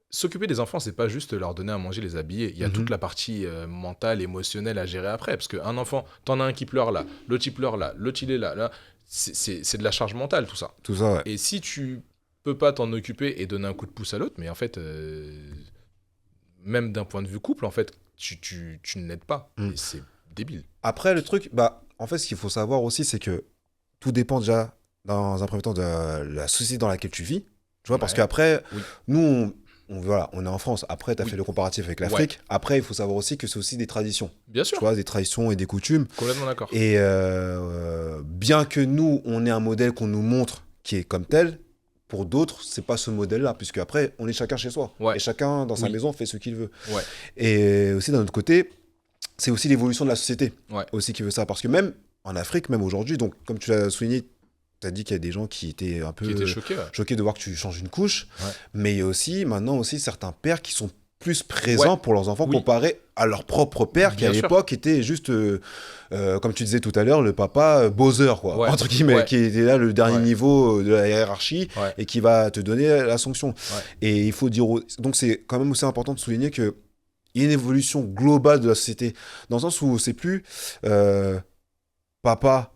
Speaker 3: s'occuper des enfants, c'est pas juste leur donner à manger, les habiller. Il y a
Speaker 2: Mhm.
Speaker 3: toute la partie mentale, émotionnelle à gérer après. Parce qu'un enfant, t'en as un qui pleure là, l'autre il pleure là, l'autre il est là. C'est de la charge mentale tout ça.
Speaker 2: Tout ça, ouais.
Speaker 3: Et si tu peux pas t'en occuper et donner un coup de pouce à l'autre, mais en fait, même d'un point de vue couple, en fait, tu ne l'aides pas.
Speaker 2: Mm.
Speaker 3: Et c'est débile.
Speaker 2: Après, le truc, bah, en fait, ce qu'il faut savoir aussi, c'est que tout dépend déjà, dans un premier temps, de la société dans laquelle tu vis. Tu vois, parce
Speaker 3: Ouais.
Speaker 2: qu'après,
Speaker 3: Oui.
Speaker 2: nous, voilà, on est en France. Après, tu as
Speaker 3: Oui.
Speaker 2: fait le comparatif avec l'Afrique. Après, il faut savoir aussi que c'est aussi des traditions.
Speaker 3: Bien
Speaker 2: Tu
Speaker 3: sûr,
Speaker 2: vois, des traditions et des coutumes.
Speaker 3: complètement d'accord.
Speaker 2: Et bien que nous, on ait un modèle qu'on nous montre qui est comme tel, pour d'autres, c'est pas ce modèle-là, puisque après, on est chacun chez soi.
Speaker 3: Ouais.
Speaker 2: Et chacun, dans sa
Speaker 3: Oui.
Speaker 2: maison, fait ce qu'il veut.
Speaker 3: Ouais.
Speaker 2: Et aussi, d'un autre côté, c'est aussi l'évolution de la société
Speaker 3: Ouais.
Speaker 2: aussi qui veut ça. Parce que même en Afrique, même aujourd'hui, donc comme tu l'as souligné, tu as dit qu'il y a des gens qui étaient un peu
Speaker 3: Qui était choqué, ouais.
Speaker 2: choqués de voir que tu changes une couche.
Speaker 3: Ouais.
Speaker 2: Mais il y a aussi, maintenant aussi, certains pères qui sont plus présents
Speaker 3: Ouais.
Speaker 2: pour leurs enfants
Speaker 3: Oui.
Speaker 2: comparé à leur propre père qui,
Speaker 3: Bien
Speaker 2: à
Speaker 3: sûr.
Speaker 2: l'époque, était juste, comme tu disais tout à l'heure, le papa Bowser, quoi.
Speaker 3: Ouais.
Speaker 2: Entre guillemets,
Speaker 3: Ouais.
Speaker 2: qui était là, le dernier
Speaker 3: Ouais.
Speaker 2: niveau de la hiérarchie
Speaker 3: Ouais.
Speaker 2: et qui va te donner la sanction. Et il faut dire... Donc, c'est quand même aussi important de souligner que il y a une évolution globale de la société, dans le sens où c'est plus papa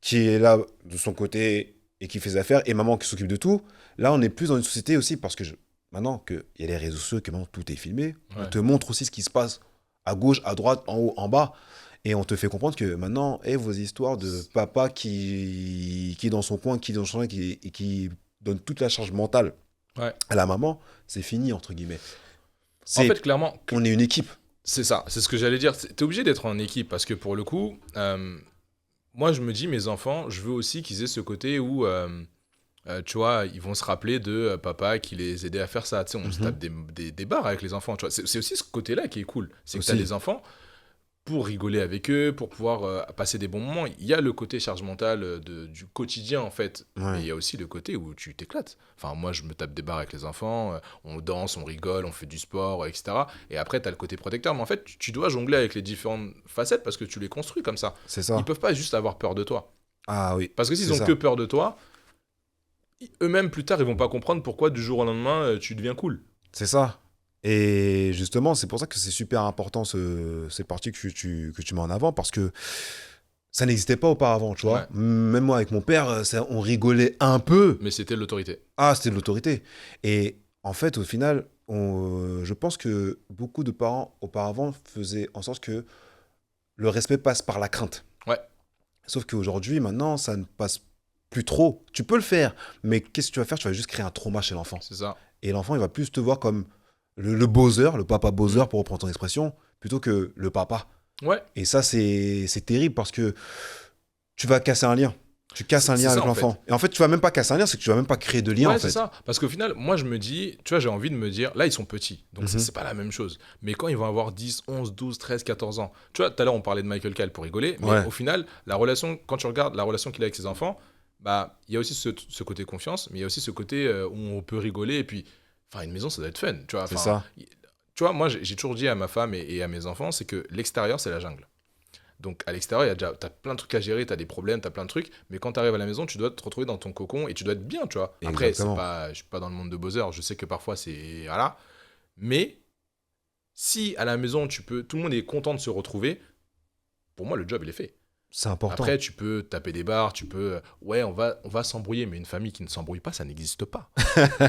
Speaker 2: qui est là de son côté et qui fait ses affaires, et maman qui s'occupe de tout. Là, on est plus dans une société aussi, parce que maintenant qu'il y a les réseaux sociaux, que maintenant tout est filmé, on
Speaker 3: Ouais.
Speaker 2: te montre aussi ce qui se passe à gauche, à droite, en haut, en bas, et on te fait comprendre que maintenant, vos histoires de papa qui est dans son coin, qui est dans son coin, et qui donne toute la charge mentale
Speaker 3: Ouais.
Speaker 2: à la maman, c'est fini, entre guillemets.
Speaker 3: En fait, clairement,
Speaker 2: On est une équipe.
Speaker 3: c'est ça, c'est ce que j'allais dire. T'es obligé d'être en équipe parce que pour le coup, moi je me dis, mes enfants, je veux aussi qu'ils aient ce côté où, tu vois, ils vont se rappeler de papa qui les aidait à faire ça. Tu sais, on se tape des barres avec les enfants. Tu vois. C'est aussi ce côté-là qui est cool. C'est que tu as
Speaker 2: Aussi.
Speaker 3: les enfants pour rigoler avec eux, pour pouvoir passer des bons moments. Il y a le côté charge mentale du quotidien en fait.
Speaker 2: Ouais.
Speaker 3: Mais il y a aussi le côté où tu t'éclates. Enfin, moi, je me tape des barres avec les enfants, on danse, on rigole, on fait du sport, etc. Et après, tu as le côté protecteur. Mais en fait, tu dois jongler avec les différentes facettes parce que tu les construis comme ça.
Speaker 2: C'est ça.
Speaker 3: Ils peuvent pas juste avoir peur de toi.
Speaker 2: Ah oui.
Speaker 3: Parce que s'ils
Speaker 2: C'est
Speaker 3: ont
Speaker 2: ça.
Speaker 3: que peur de toi, eux-mêmes, plus tard, ils vont pas comprendre pourquoi du jour au lendemain, tu deviens cool.
Speaker 2: C'est ça. Et justement, c'est pour ça que c'est super important ces parties que tu mets en avant, parce que ça n'existait pas auparavant, tu vois.
Speaker 3: Ouais.
Speaker 2: Même moi, avec mon père, on rigolait un peu.
Speaker 3: Mais c'était l'autorité.
Speaker 2: Ah, c'était de l'autorité. Et en fait, au final, je pense que beaucoup de parents, auparavant, faisaient en sorte que le respect passe par la crainte.
Speaker 3: Ouais.
Speaker 2: Sauf qu'aujourd'hui, maintenant, ça ne passe plus trop. Tu peux le faire, mais qu'est-ce que tu vas faire? Tu vas juste créer un trauma chez l'enfant.
Speaker 3: C'est ça.
Speaker 2: Et l'enfant, il va plus te voir comme le Bowser, le papa Bowser, pour reprendre ton expression, plutôt que le papa.
Speaker 3: Ouais.
Speaker 2: Et ça, c'est terrible parce que tu vas casser un lien. Tu casses un
Speaker 3: C'est
Speaker 2: lien
Speaker 3: ça,
Speaker 2: avec
Speaker 3: en
Speaker 2: l'enfant. Et en fait, tu vas même pas casser un lien, c'est que tu vas même pas créer de lien,
Speaker 3: Ouais,
Speaker 2: en
Speaker 3: c'est
Speaker 2: fait.
Speaker 3: ça. Parce qu'au final, moi, je me dis, tu vois, j'ai envie de me dire, là, ils sont petits. Donc,
Speaker 2: Mhm.
Speaker 3: c'est pas la même chose. Mais quand ils vont avoir 10, 11, 12, 13, 14 ans, tu vois, tout à l'heure, on parlait de Michael Caine pour rigoler. Mais
Speaker 2: Ouais.
Speaker 3: au final, la relation, quand tu regardes la relation qu'il a avec ses enfants, bah, il y a aussi ce côté confiance, mais il y a aussi ce côté où on peut rigoler. Et puis, enfin, une maison, ça doit être fun. Tu vois,
Speaker 2: C'est
Speaker 3: enfin,
Speaker 2: ça.
Speaker 3: Tu vois, moi, j'ai toujours dit à ma femme et à mes enfants, c'est que l'extérieur, c'est la jungle. Donc, à l'extérieur, t'as plein de trucs à gérer, t'as des problèmes, t'as plein de trucs. Mais quand t'arrives à la maison, tu dois te retrouver dans ton cocon et tu dois être bien, tu vois. Après,
Speaker 2: Exactement.
Speaker 3: je suis pas dans le monde de Bowser, je sais que parfois, c'est... Voilà. Mais si à la maison, tout le monde est content de se retrouver, pour moi, le job, il est fait.
Speaker 2: C'est important.
Speaker 3: Après, tu peux taper des barres, tu peux... Ouais, on va s'embrouiller, mais une famille qui ne s'embrouille pas, ça n'existe pas.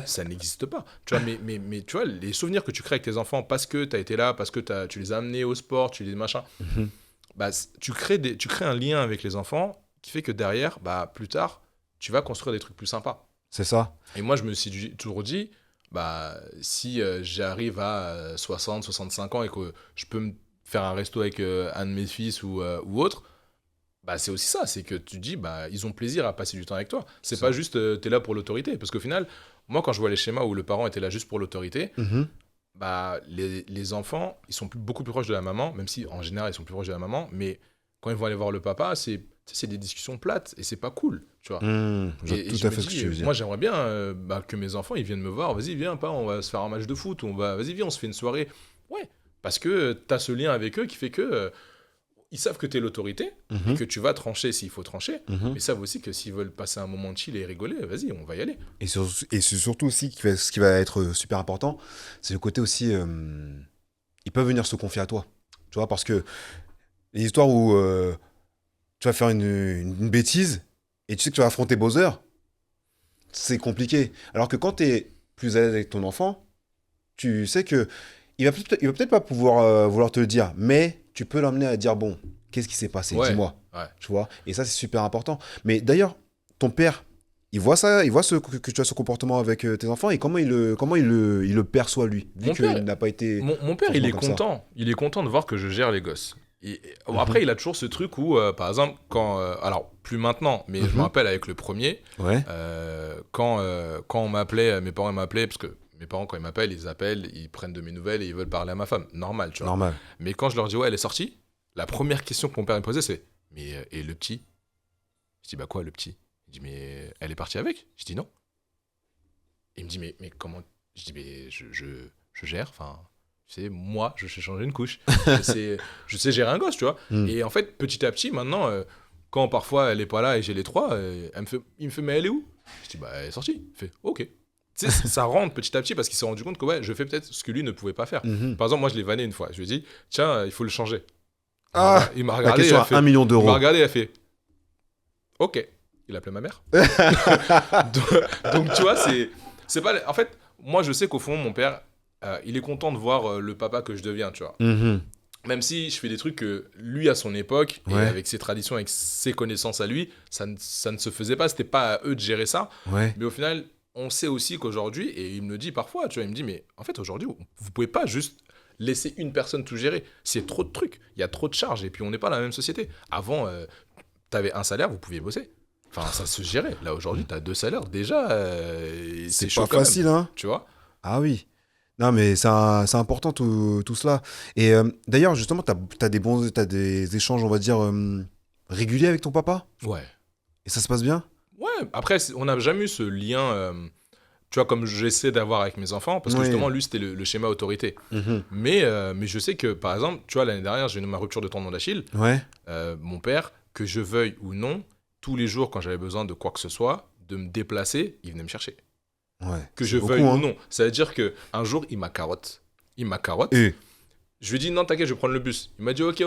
Speaker 3: Ça n'existe pas. Tu vois, mais tu vois, les souvenirs que tu crées avec tes enfants parce que tu as été là, parce que tu les as amenés au sport, tu les machins...
Speaker 2: Mhm.
Speaker 3: bah, tu crées un lien avec les enfants qui fait que derrière, bah, plus tard, tu vas construire des trucs plus sympas.
Speaker 2: C'est ça.
Speaker 3: Et moi, je me suis toujours dit, bah, si j'arrive à 60, 65 ans et que je peux me faire un resto avec un de mes fils ou autre, bah, c'est aussi ça, c'est que tu te dis, bah, ils ont plaisir à passer du temps avec toi. C'est
Speaker 2: Ça.
Speaker 3: pas juste, t'es là pour l'autorité. Parce qu'au final, moi, quand je vois les schémas où le parent était là juste pour l'autorité,
Speaker 2: Mhm.
Speaker 3: bah, les enfants, ils sont beaucoup plus proches de la maman, même si en général, ils sont plus proches de la maman, mais quand ils vont aller voir le papa, c'est des discussions plates et c'est pas cool, tu vois.
Speaker 2: Je vois
Speaker 3: Et
Speaker 2: tout
Speaker 3: je
Speaker 2: à
Speaker 3: me
Speaker 2: fait ce que
Speaker 3: dis,
Speaker 2: tu veux dire.
Speaker 3: moi j'aimerais bien bah, que mes enfants ils viennent me voir, vas-y viens pas, on va se faire un match de foot, vas-y viens on se fait une soirée. Ouais, parce que t'as ce lien avec eux qui fait que ils savent que t'es l'autorité et
Speaker 2: Mhm.
Speaker 3: que tu vas trancher s'il faut trancher,
Speaker 2: Mhm.
Speaker 3: mais ils savent aussi que s'ils veulent passer un moment de chill et rigoler, vas-y on va y aller.
Speaker 2: Et c'est surtout aussi ce qui va être super important, c'est le côté aussi, ils peuvent venir se confier à toi. Tu vois, parce que les histoires où tu vas faire une bêtise et tu sais que tu vas affronter Bowser, c'est compliqué. Alors que quand tu es plus à l'aise avec ton enfant, tu sais que il va peut-être pas pouvoir vouloir te le dire, mais tu peux l'emmener à dire, bon, qu'est-ce qui s'est passé?
Speaker 3: Ouais,
Speaker 2: Dis-moi.
Speaker 3: ouais.
Speaker 2: Tu vois? Et ça, c'est super important. Mais d'ailleurs, ton père, il voit ça, il voit que tu as ce comportement avec tes enfants et comment il le perçoit, lui, vu
Speaker 3: Mon
Speaker 2: qu'il
Speaker 3: père,
Speaker 2: n'a pas été
Speaker 3: mon père, il
Speaker 2: forcément
Speaker 3: est
Speaker 2: comme ça.
Speaker 3: content. Il est content de voir que je gère les gosses. Bon,
Speaker 2: Mhm.
Speaker 3: après, il a toujours ce truc où, par exemple, quand. Alors, plus maintenant, mais je me
Speaker 2: Mhm.
Speaker 3: rappelle avec le premier,
Speaker 2: Ouais.
Speaker 3: quand on m'appelait, mes parents m'appelaient, parce que mes parents, quand ils m'appellent, ils prennent de mes nouvelles et ils veulent parler à ma femme. Normal, tu vois.
Speaker 2: Normal.
Speaker 3: Mais quand je leur dis, ouais, elle est sortie, la première question que mon père me posait, c'est, mais et le petit? Je dis, bah quoi, le petit? Il dit, mais elle est partie avec? Je dis, non. Il me dit, mais comment? Je dis, mais je gère, enfin, tu sais, moi, je sais changer une couche. Je sais gérer un gosse, tu vois.
Speaker 2: Mm.
Speaker 3: Et en fait, petit à petit, maintenant, quand parfois elle est pas là et j'ai les trois, il me fait, mais elle est où? Je dis, bah, elle est sortie. Il fait, ok. Tu sais, ça rentre petit à petit parce qu'il s'est rendu compte que, ouais, je fais peut-être ce que lui ne pouvait pas faire.
Speaker 2: Mhm.
Speaker 3: Par exemple, moi, je l'ai vanné une fois. Je lui ai dit, tiens, il faut le changer.
Speaker 2: Ah,
Speaker 3: Il m'a
Speaker 2: la
Speaker 3: regardé,
Speaker 2: question
Speaker 3: il a
Speaker 2: à
Speaker 3: fait,
Speaker 2: 1 million
Speaker 3: il
Speaker 2: d'euros.
Speaker 3: m'a regardé, il a fait, ok. Il appelait ma mère. Donc, tu vois, c'est pas. En fait, moi, je sais qu'au fond, mon père, il est content de voir le papa que je deviens, tu vois.
Speaker 2: Mhm.
Speaker 3: Même si je fais des trucs que lui, à son époque, et
Speaker 2: Ouais.
Speaker 3: avec ses traditions, avec ses connaissances à lui, ça ne se faisait pas. C'était pas à eux de gérer ça.
Speaker 2: Ouais.
Speaker 3: Mais au final, on sait aussi qu'aujourd'hui, et il me le dit parfois, tu vois, il me dit, mais en fait, aujourd'hui, vous pouvez pas juste laisser une personne tout gérer. C'est trop de trucs. Il y a trop de charges. Et puis, on n'est pas dans la même société. Avant, t'avais un salaire, vous pouviez bosser. Enfin, ça se gérait. Là, aujourd'hui, t'as 2 salaires. Déjà, c'est chaud
Speaker 2: pas
Speaker 3: quand même.
Speaker 2: facile, hein.
Speaker 3: Tu vois?
Speaker 2: Ah oui. Non, mais c'est important tout cela. Et d'ailleurs, justement, t'as des échanges, on va dire, réguliers avec ton papa?
Speaker 3: Ouais.
Speaker 2: Et ça se passe bien?
Speaker 3: Ouais. Après, on n'a jamais eu ce lien, tu vois, comme j'essaie d'avoir avec mes enfants, parce que
Speaker 2: Oui.
Speaker 3: justement, lui, c'était le schéma autorité.
Speaker 2: Mhm.
Speaker 3: Mais je sais que, par exemple, tu vois, l'année dernière, j'ai eu ma rupture de tendon d'Achille.
Speaker 2: Ouais.
Speaker 3: Mon père, que je veuille ou non, tous les jours, quand j'avais besoin de quoi que ce soit, de me déplacer, il venait me chercher.
Speaker 2: Ouais.
Speaker 3: Que
Speaker 2: C'est
Speaker 3: je
Speaker 2: beaucoup,
Speaker 3: veuille
Speaker 2: hein.
Speaker 3: ou non. Ça veut dire qu'un jour, il m'a carotte.
Speaker 2: Et
Speaker 3: Je lui ai dit, non, t'inquiète, je vais prendre le bus. Il m'a dit, ok.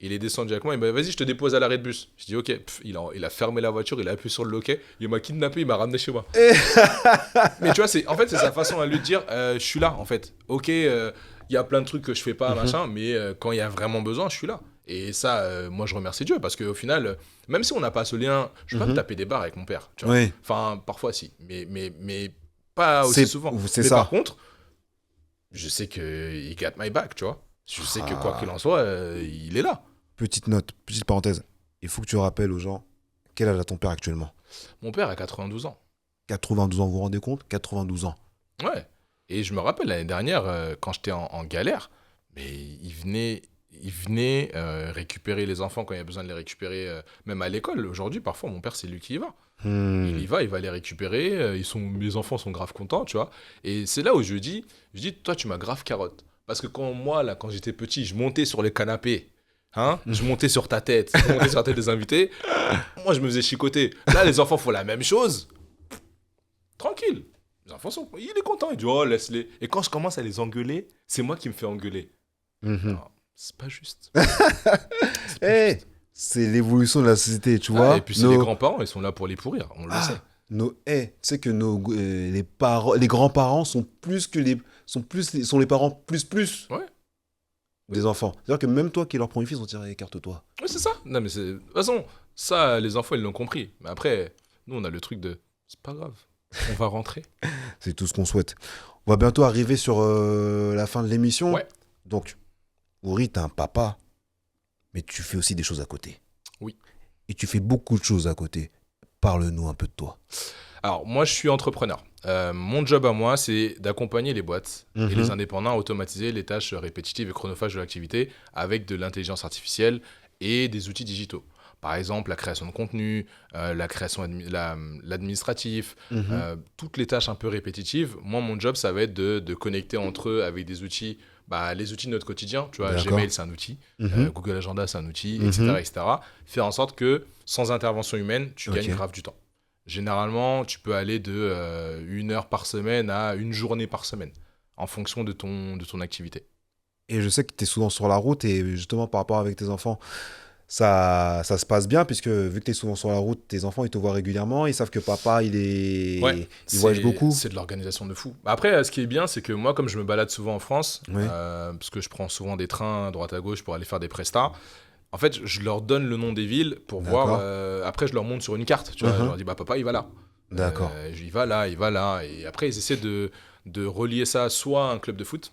Speaker 3: Il est descendu avec moi. Il m'a dit, vas-y, je te dépose à l'arrêt de bus. Je dis, ok. Il a fermé la voiture, il a appuyé sur le loquet. Il m'a kidnappé, il m'a ramené chez moi. Mais tu vois, en fait, c'est sa façon à lui de dire, je suis là, en fait. Ok, il y a plein de trucs que je fais pas, machin, mais quand il y a vraiment besoin, je suis là. Et ça, moi, je remercie Dieu, parce qu'au final, même si on n'a pas ce lien, je peux pas me taper des barres avec mon père. Tu vois.
Speaker 2: ouais.
Speaker 3: Enfin, parfois, si. Mais pas aussi souvent.
Speaker 2: C'est
Speaker 3: Mais
Speaker 2: ça.
Speaker 3: par contre, je sais que il got my back, tu vois. Je sais que quoi qu'il en soit, il est là.
Speaker 2: Petite note, petite parenthèse. Il faut que tu rappelles aux gens quel âge a ton père actuellement.
Speaker 3: Mon père a 92 ans.
Speaker 2: 92 ans, vous vous rendez compte? 92 ans.
Speaker 3: Ouais. Et je me rappelle l'année dernière, quand j'étais en galère, mais il venait récupérer les enfants quand il y a besoin de les récupérer, même à l'école. Aujourd'hui, parfois, mon père, c'est lui qui y va. Il y va les récupérer. Mes enfants sont grave contents, tu vois. Et c'est là où je dis, toi, tu m'as grave carotte. Parce que quand j'étais petit, je montais sur les canapés. Hein, je montais sur ta tête, je montais sur la tête des invités. Moi, je me faisais chicoter. Là, les enfants font la même chose. Tranquille. Les enfants sont. Il est content. Il dit, oh, laisse-les. Et quand je commence à les engueuler, c'est moi qui me fais engueuler.
Speaker 2: Mhm.
Speaker 3: Non, c'est pas juste.
Speaker 2: Eh, c'est l'évolution de la société, tu
Speaker 3: Ah,
Speaker 2: vois.
Speaker 3: et puis, c'est les grands-parents, ils sont là pour les pourrir. On le sait.
Speaker 2: Tu sais que les grands-parents sont les parents plus.
Speaker 3: Ouais.
Speaker 2: des enfants. C'est-à-dire que même toi qui leur prends une fille, ils vont dire écarte-toi.
Speaker 3: Oui, c'est ça. Non, mais de toute façon, ça, les enfants, ils l'ont compris. Mais après, nous, on a le truc de, c'est pas grave, on va rentrer.
Speaker 2: C'est tout ce qu'on souhaite. On va bientôt arriver sur la fin de l'émission.
Speaker 3: Ouais.
Speaker 2: Donc, Ouri, t'es un papa, mais tu fais aussi des choses à côté.
Speaker 3: Oui.
Speaker 2: Et tu fais beaucoup de choses à côté. Parle-nous un peu de toi.
Speaker 3: Alors, moi, je suis entrepreneur. Mon job à moi, c'est d'accompagner les boîtes et les indépendants à automatiser les tâches répétitives et chronophages de l'activité avec de l'intelligence artificielle et des outils digitaux. Par exemple, la création de contenu, la création l'administratif, toutes les tâches un peu répétitives. Moi, mon job, ça va être de connecter entre eux avec des outils, les outils de notre quotidien. Tu vois,
Speaker 2: D'accord.
Speaker 3: Gmail, c'est un outil. Google Agenda, c'est un outil, etc. Faire en sorte que, sans intervention humaine, tu gagnes grave du temps. Généralement, tu peux aller de 1 heure par semaine à 1 journée par semaine, en fonction de ton activité.
Speaker 2: Et je sais que tu es souvent sur la route et justement par rapport avec tes enfants, ça se passe bien puisque vu que tu es souvent sur la route, tes enfants, ils te voient régulièrement, ils savent que papa, il voyage beaucoup.
Speaker 3: C'est de l'organisation de fou. Après, ce qui est bien, c'est que moi, comme je me balade souvent en France,
Speaker 2: Oui.
Speaker 3: parce que je prends souvent des trains à droite à gauche pour aller faire des prestats, en fait, je leur donne le nom des villes pour voir. Après, je leur montre sur une carte. Tu vois, je leur dis, papa, il va là.
Speaker 2: D'accord.
Speaker 3: Il va là, il va là. Et après, ils essaient de relier ça soit à un club de foot,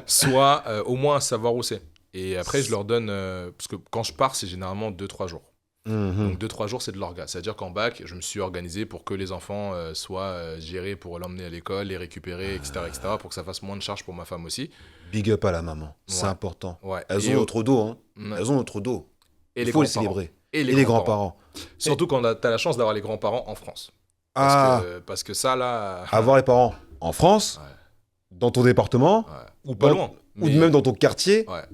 Speaker 3: soit au moins à savoir où c'est. Et après, je leur donne... parce que quand je pars, c'est généralement 2-3 jours. Donc 2-3 jours, c'est de l'orga. C'est-à-dire qu'en bac, je me suis organisé pour que les enfants soient gérés pour l'emmener à l'école, les récupérer, etc., pour que ça fasse moins de charges pour ma femme aussi.
Speaker 2: Big up à la maman, c'est
Speaker 3: Ouais.
Speaker 2: important.
Speaker 3: Ouais.
Speaker 2: Elles ont notre dos, hein. Elles ont notre dos.
Speaker 3: Et
Speaker 2: Il faut les célébrer.
Speaker 3: Et
Speaker 2: les grands-parents.
Speaker 3: Surtout quand t'as la chance d'avoir les grands-parents en France. Parce que ça, là...
Speaker 2: Avoir les parents en France, dans ton département,
Speaker 3: ou pas loin.
Speaker 2: ou même dans ton quartier,
Speaker 3: Ouais.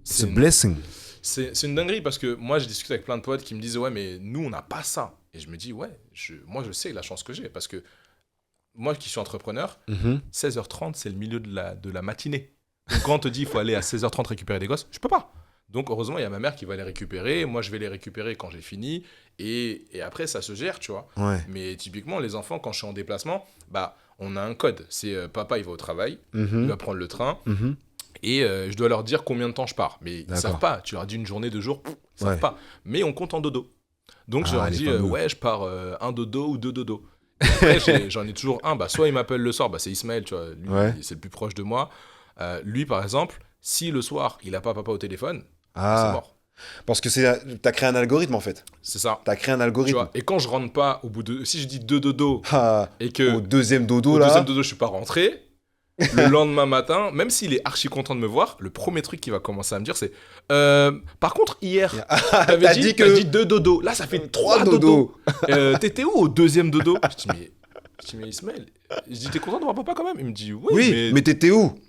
Speaker 2: c'est un blessing.
Speaker 3: C'est une dinguerie parce que moi, je discute avec plein de potes qui me disent « Ouais, mais nous, on n'a pas ça. » Et je me dis « Ouais, moi, je sais la chance que j'ai. Parce que moi qui suis entrepreneur, 16h30, c'est le milieu de la matinée. Donc quand on te dit « Il faut aller à 16h30 récupérer des gosses », je peux pas. Donc heureusement, il y a ma mère qui va les récupérer. Moi, je vais les récupérer quand j'ai fini. Et après, ça se gère, tu vois.
Speaker 2: Ouais.
Speaker 3: Mais typiquement, les enfants, quand je suis en déplacement, on a un code. C'est papa, il va au travail, il va prendre le train. Et je dois leur dire combien de temps je pars. Mais ils ne savent pas. Tu leur dis 1 journée, 2 jours, ils ne savent pas. Mais on compte en dodo. Donc je leur dis, ouais, je pars 1 dodo ou 2 dodo. Et après, j'en ai toujours un. Soit il m'appelle le soir, c'est Ismaël, tu vois. Lui, c'est le plus proche de moi. Lui, par exemple, si le soir, il n'a pas papa au téléphone, c'est mort.
Speaker 2: Parce que t'as créé un algorithme, en fait.
Speaker 3: C'est ça.
Speaker 2: T'as créé un algorithme.
Speaker 3: Tu vois, et quand je rentre pas au bout de... Si je dis 2 dodo, et que...
Speaker 2: Au deuxième dodo,
Speaker 3: je suis pas rentré... Le lendemain matin, même s'il est archi content de me voir, le premier truc qu'il va commencer à me dire, c'est par contre, hier, t'as dit 2 dodos. Là, ça fait 3 dodos. T'étais où au 2e dodo? Je dis, mais Ismaël, je dis, t'es content de voir papa quand même? Il me dit, oui,
Speaker 2: mais t'étais où?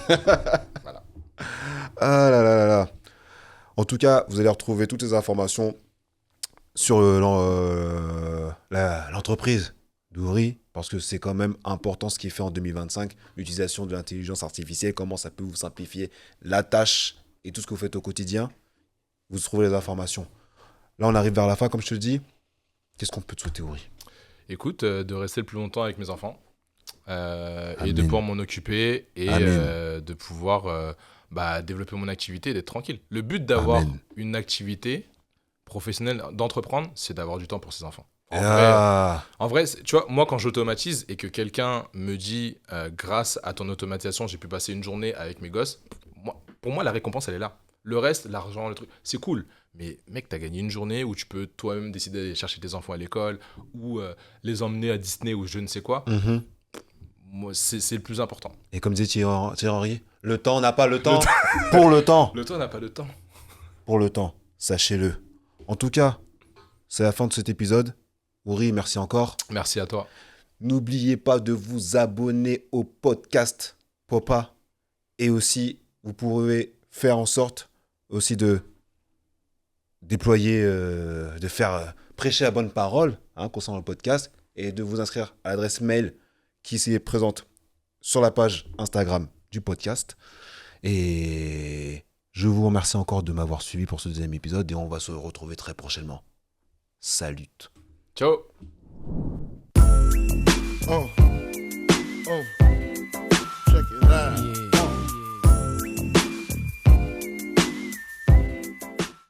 Speaker 3: Voilà.
Speaker 2: Ah là là là là. En tout cas, vous allez retrouver toutes les informations sur l'entreprise d'Ouri, parce que c'est quand même important ce qui est fait en 2025, l'utilisation de l'intelligence artificielle, comment ça peut vous simplifier la tâche et tout ce que vous faites au quotidien. Vous trouvez les informations. Là, on arrive vers la fin, comme je te le dis. Qu'est-ce qu'on peut te souhaiter, Ouri?
Speaker 3: Écoute, de rester le plus longtemps avec mes enfants et de pouvoir m'en occuper et de pouvoir développer mon activité et d'être tranquille. Le but d'avoir une activité professionnelle, d'entreprendre, c'est d'avoir du temps pour ses enfants. En vrai, tu vois, moi, quand j'automatise et que quelqu'un me dit grâce à ton automatisation, j'ai pu passer une journée avec mes gosses, pour moi, la récompense, elle est là. Le reste, l'argent, le truc, c'est cool. Mais mec, t'as gagné une journée où tu peux toi-même décider d'aller chercher tes enfants à l'école ou les emmener à Disney ou je ne sais quoi. Moi, c'est le plus important.
Speaker 2: Et comme disait Thierry Henry, le temps n'a pas le temps pour le temps.
Speaker 3: Le temps n'a pas le temps.
Speaker 2: Pour le temps, sachez-le. En tout cas, c'est la fin de cet épisode. Ouri, merci encore.
Speaker 3: Merci à toi.
Speaker 2: N'oubliez pas de vous abonner au podcast Papa. Et aussi, vous pourrez faire en sorte aussi de déployer, de faire prêcher la bonne parole concernant le podcast et de vous inscrire à l'adresse mail qui est présente sur la page Instagram du podcast. Et je vous remercie encore de m'avoir suivi pour ce 2e épisode et on va se retrouver très prochainement. Salut.
Speaker 3: Ciao.